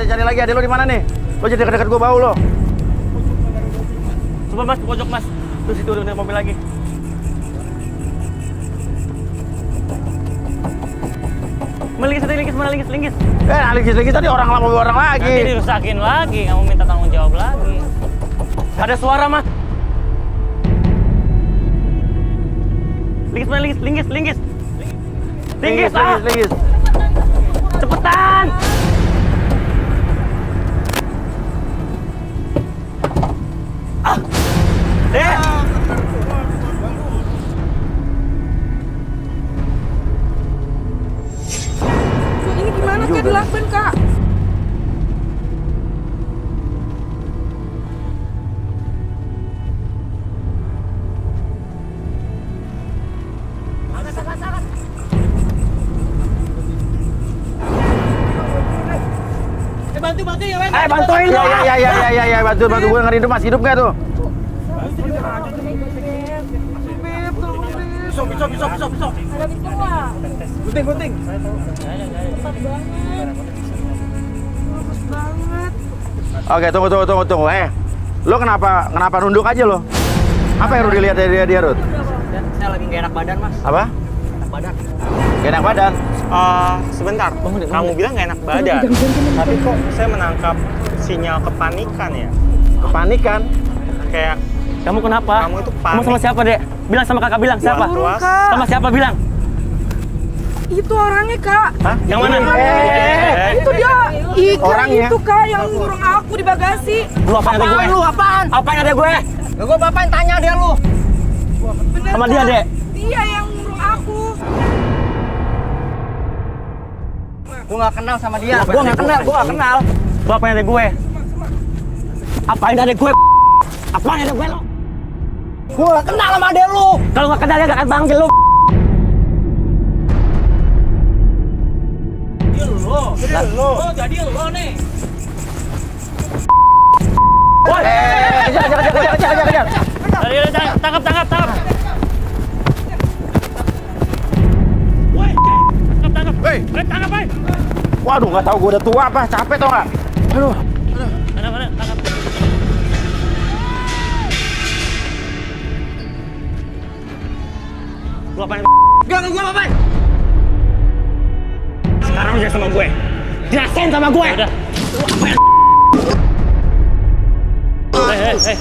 Cari lagi adek lo di mana nih? Lo jadi dekat-dekat gua bau lo. Coba Mas, ke pojok Mas. Terus itu udah mobil lagi. Melingkis. Linggis tadi orang lama orang lagi. Nanti dirusakin lagi, kamu minta tanggung jawab lagi. Ada suara Mas. Linggis. Linggis. Cepetan. Ini gimana Kak dilakukan Kak? Bantu ya, Wen. Bantuin lo. Iya, bantu gue ngeri Mas, hidup gak tuh? Bisa. Gunting. Oke, tunggu. Lo kenapa nunduk aja lo? Apa yang Rudi lihat dari dia, Rud? Saya lagi gak enak badan, Mas. Apa? Gak enak badan? Sebentar, kamu bilang gak enak badan, tapi kok saya menangkap sinyal kepanikan ya? Kepanikan? Kayak Kamu kenapa? kamu itu panik. Kamu sama siapa, Dek? Bilang sama kakak, bilang siapa? Was-was. Sama siapa bilang? Itu orangnya Kak. Hah? Yang mana? Itu dia. Iga Orangnya? itu Kak yang ngurung aku di bagasi. Lu apaan ada gue? Apaan ada gue? Gue bapain tanya dia lu. Bener, Sama dia, Kak. Dek? Dia yang ngurung aku. Gue gak kenal sama dia. Gue gak kenal. Lu apaan ada gue? Apain ada gue? Apaan ada gue lo? Gue gak kenal sama dia lu. Kalau gak kenal dia gak akan panggil lu. Jadi lo nih. Woi, kejar. Tangkap. Woi, tangkap. Tangkap, woi. Waduh, nggak tahu gue udah tua apa, capek tau nggak? Aduh. Mana, tangkap. Lu apaan? Gak, gue apa-apain. Sekarang lu sama gue. Jelasin sama gue. Udah. Lu apaan? Hei.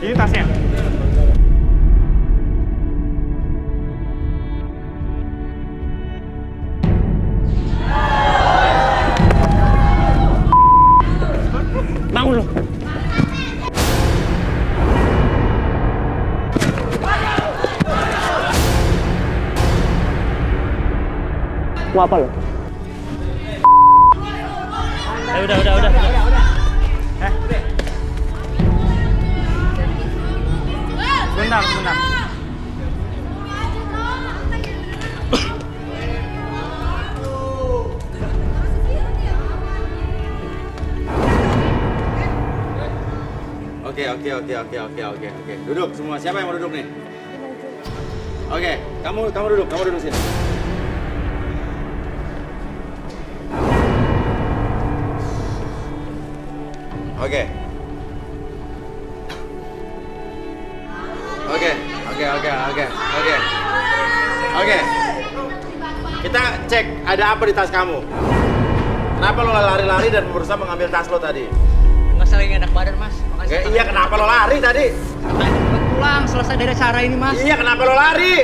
Ini tasnya. Bangun lu. Mau apa lo? Udah. Sebentar. Oke. Duduk semua. Siapa yang mau duduk nih? Oke, kamu duduk sini. Oke. Kita cek ada apa di tas kamu. Kenapa lo lari-lari dan berusaha mengambil tas lo tadi? Mas lagi gak enak badan mas. Makasih. Iya, kenapa lo lari tadi? Pulang selesai dari acara ini mas. Iya, kenapa lo lari?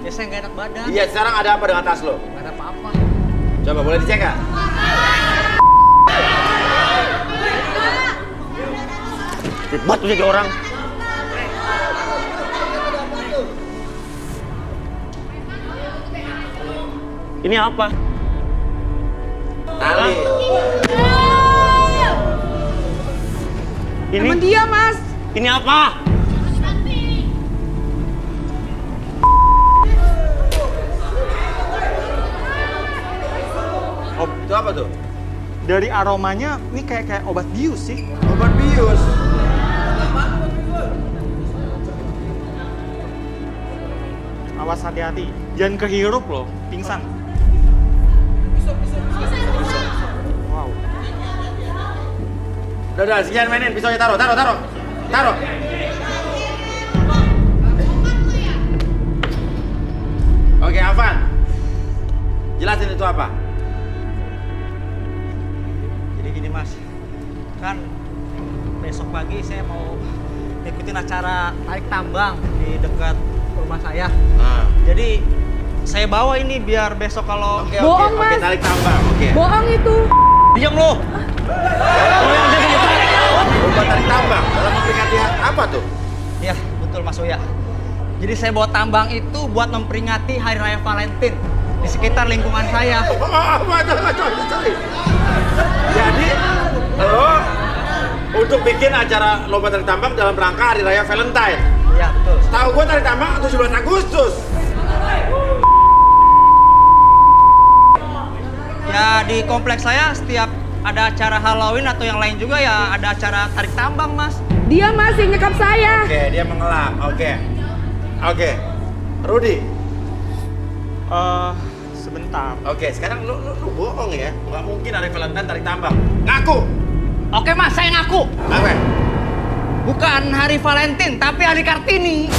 Ya saya gak enak badan. Iya, sekarang ada apa dengan tas lo? Gak ada apa-apa. Coba boleh dicek nggak? Ribet tuh jadi orang. Ini apa? Ali. Ini Emang dia, Mas. Ini apa? Oh, itu apa tuh? Dari aromanya ini kayak obat bius sih. Obat bius. Awas hati-hati, jangan kehirup loh, pingsan. Wow. Udah, sekian mainin, pisaunya taruh. Oke, Afan. Jelasin itu apa? Jadi gini mas, kan besok pagi saya mau ikutin acara tarik tambang di dekat rumah saya. Jadi saya bawa ini biar besok kalau Bohong, Mas. tarik tambang. Oke. Bohong itu. diam lo. Lomba tarik tambang dalam memperingati apa tuh? Ya betul Mas Oya. Jadi saya bawa tambang itu buat memperingati Hari Raya Valentine di sekitar lingkungan saya. Sorry. Jadi lo untuk bikin acara lomba tarik tambang dalam rangka Hari Raya Valentine. Iya betul. Setahu gue tarik tambang 17 Agustus. Ya di kompleks saya setiap ada acara Halloween atau yang lain juga ya ada acara tarik tambang Mas. Dia masih nyekap saya. Oke, dia mengelak. Oke. Rudy. Sebentar. Oke, sekarang lu bohong ya. Nggak mungkin Hari Valentine tarik tambang. Ngaku. Oke Mas, saya ngaku. Apa? Bukan Hari Valentine, tapi Hari Kartini.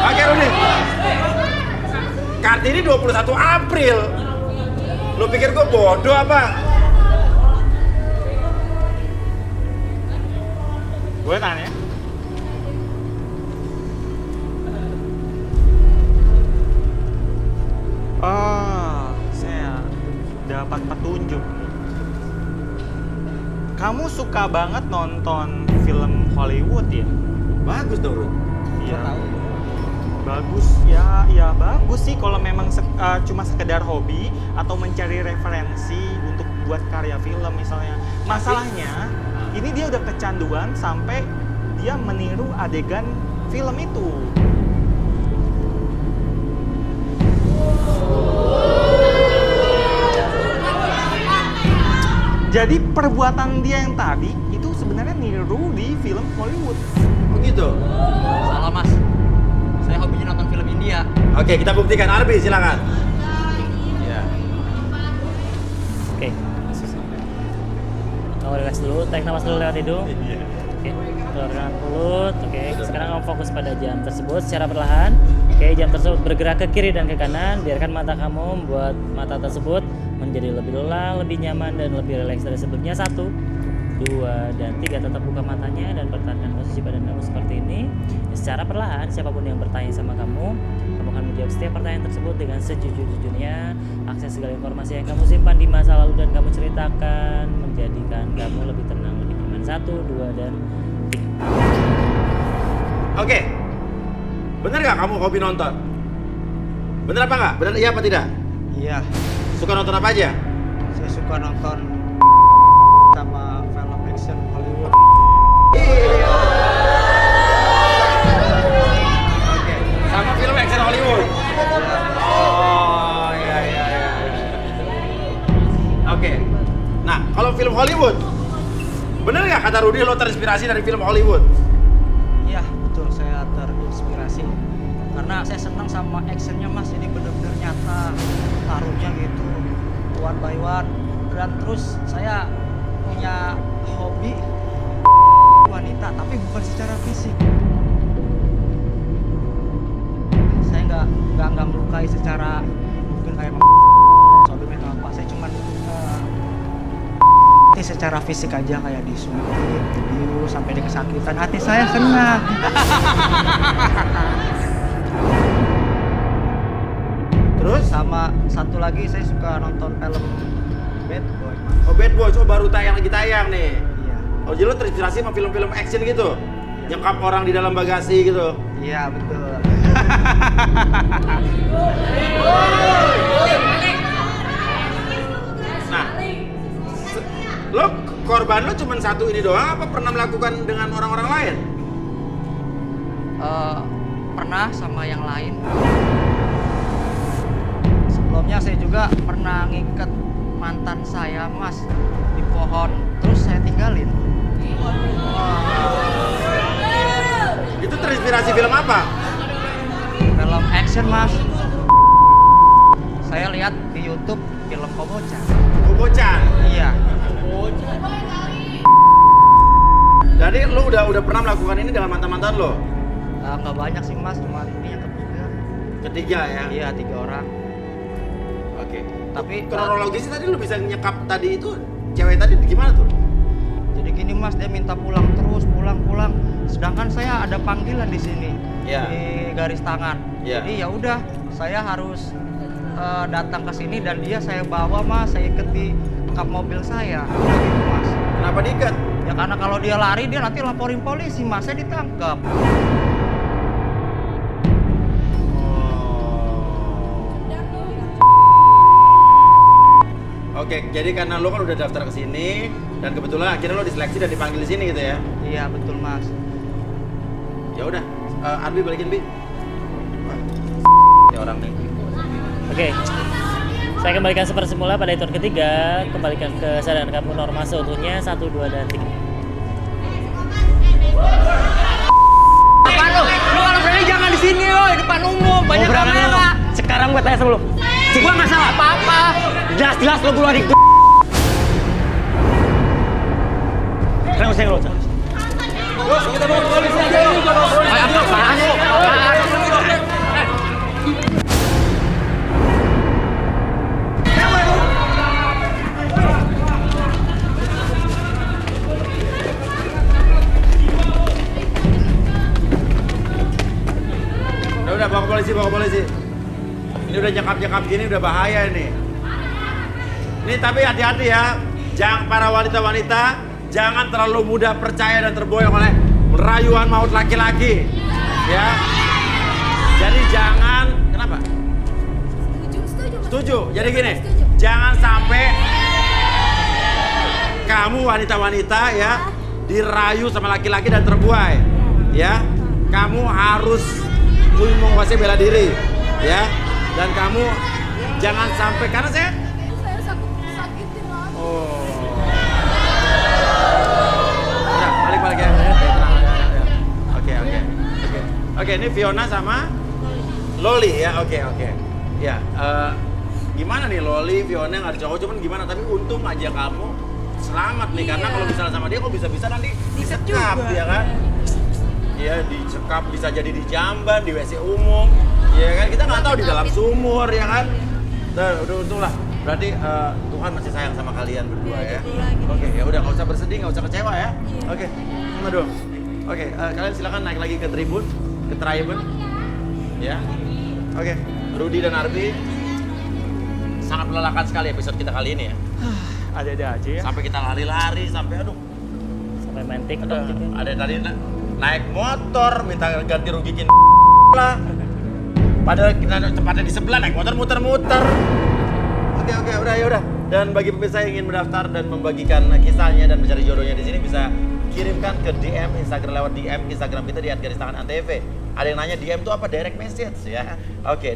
Oke, Rudy. Kartini 21 April. Lu pikir gue bodoh apa? Gue tanya. Saya dapat petunjuk. Kamu suka banget nonton film Hollywood ya? Bagus dong, Rudy. Iya. Bagus ya bagus sih kalau memang cuma sekedar hobi atau mencari referensi untuk buat karya film misalnya. Masalahnya ini dia udah kecanduan sampai dia meniru adegan film itu. Jadi perbuatan dia yang tadi itu sebenarnya niru di film Hollywood. Begitu. Salah Mas. Saya hobinya nonton film India. Oke, kita buktikan. Arbi, silakan. Ya. Oke. Kamu relax dulu, tarik nafas dulu lewat hidung. Oke, keluarkan mulut. Oke, sekarang kamu fokus pada jam tersebut secara perlahan. Oke, jam tersebut bergerak ke kiri dan ke kanan. Biarkan mata kamu membuat mata tersebut menjadi lebih lelah, lebih nyaman, dan lebih rileks dari sebelumnya. 1, 2, dan 3. Tetap buka matanya dan pertahankan posisi badan kamu seperti ini. Secara perlahan, siapapun yang bertanya sama kamu akan menjawab setiap pertanyaan tersebut dengan sejujur-jujurnya. Akses segala informasi yang kamu simpan di masa lalu dan kamu ceritakan menjadikan kamu lebih tenang, lebih nyaman. 1, 2, dan 3. Oke. Bener nggak kamu hobi nonton? Bener apa nggak? Bener iya apa tidak? Iya, Suka nonton apa aja? saya suka nonton sama film action Hollywood. Oke, sama film action Hollywood. Oh, iya. Oke. Nah, kalau film Hollywood, bener nggak kata Rudy lo terinspirasi dari film Hollywood? Iya, betul, saya terinspirasi. Karena saya senang sama actionnya mas, ini bener-bener nyata, taruhnya gitu, one by one. Dan terus saya punya hobi wanita, tapi bukan secara fisik. Saya nggak melukai secara mungkin kayak sodomi atau apa. Saya cuman secara fisik aja kayak disuntik, dibius, sampai dia kesakitan, hati saya senang. Terus sama satu lagi saya suka nonton film Bad Boy. Oh, Bad Boy, oh baru lagi tayang nih. Iya. Oh, jadi lo terinspirasi sama film-film action gitu? Nyekap orang di dalam bagasi gitu? Iya, betul. Nah, lo korban lo cuma satu ini doang apa pernah melakukan dengan orang-orang lain? Pernah sama yang lain. Sebelumnya saya juga pernah ngikat mantan saya mas di pohon, terus saya tinggalin. Itu terinspirasi film apa? Film action mas. Saya lihat di YouTube film Kobocan. Kobocan? Iya. Jadi lo udah pernah melakukan ini dengan mantan-mantan lo? Nggak banyak sih mas, cuma ini yang ketiga. Ketiga ya? Iya, 3 orang. Oke. Tapi kronologisnya tadi lo bisa nyekap tadi itu cewek tadi gimana tuh? jadi gini mas, dia minta pulang terus, pulang. Sedangkan saya ada panggilan di sini, Iya. di garis tangan. Iya. Jadi ya udah, saya harus datang ke sini dan dia saya bawa mas, saya ikat di kap mobil saya. Udah gitu mas. Kenapa diikat? Ya karena kalau dia lari dia nanti laporin polisi mas, saya ditangkap. Oke, jadi karena lo kan udah daftar ke sini dan kebetulan akhirnya lo diseleksi dan dipanggil di sini gitu ya? Iya betul mas. Ya udah, Arbi balikin Bi. Ya orang nih. Oke. Saya kembalikan seperti semula pada hitungan ketiga. Kembalikan kesadaran kamu normal seutuhnya. 1, 2, dan 3. Apaan lo? Lo kalau berani jangan di sini lo, di depan umum, banyak kamera. Sekarang gue tanya sama lo. Gua nggak salah apa-apa. Jelas-jelas lo keluar di Kenapa saya ngelocok? Bos, kita bawa ke polisi aja ini. Apaan lo? Udah bawa ke polisi. Ini udah nyekap gini udah bahaya ini. Ini tapi hati-hati ya. Jangan para wanita-wanita jangan terlalu mudah percaya dan terboyong oleh rayuan maut laki-laki. Ya. Jadi jangan kenapa? Setuju. Jadi gini, jangan sampai kamu wanita-wanita ya dirayu sama laki-laki dan terbuai. Ya. Kamu harus menguasai bela diri. Ya. Dan kamu jangan sampai karena saya sakitin lah. Oh. Udah, balik ya. Oke, ini Fiona sama Loli ya. Oke. Ya, gimana nih Loli, Fiona nggak ada cowok, cuman gimana? Tapi untung aja kamu selamat nih, karena kalau misalnya sama dia kok bisa-bisa nanti disekap ya kan? Iya, disekap, bisa jadi di jamban, di WC umum. Ya kan, kita nggak tahu di dalam sumur ya kan. Udah untung lah. Berarti Tuhan masih sayang sama kalian berdua ya. Oke, ya udah nggak usah bersedih, nggak usah kecewa ya. Oke, sama dong. Oke, kalian silakan naik lagi ke tribun, ke tribun. Ya. Oke, Rudy dan Arbi. Sangat melelahkan sekali episode kita kali ini ya. Ada-ada aja ya. Sampai kita lari-lari, sampai aduh. Sampai main TikTok gitu. Ada tadi naik motor minta ganti rugiin lah. Padahal kita tempatnya di sebelah, naik motor muter-muter. Oke, udah ya udah. Dan bagi pemirsa yang ingin mendaftar dan membagikan kisahnya dan mencari jodohnya di sini bisa kirimkan ke DM Instagram lewat DM Instagram kita di @garistangan_antv. Ada yang nanya DM itu apa? Direct message ya. Oke.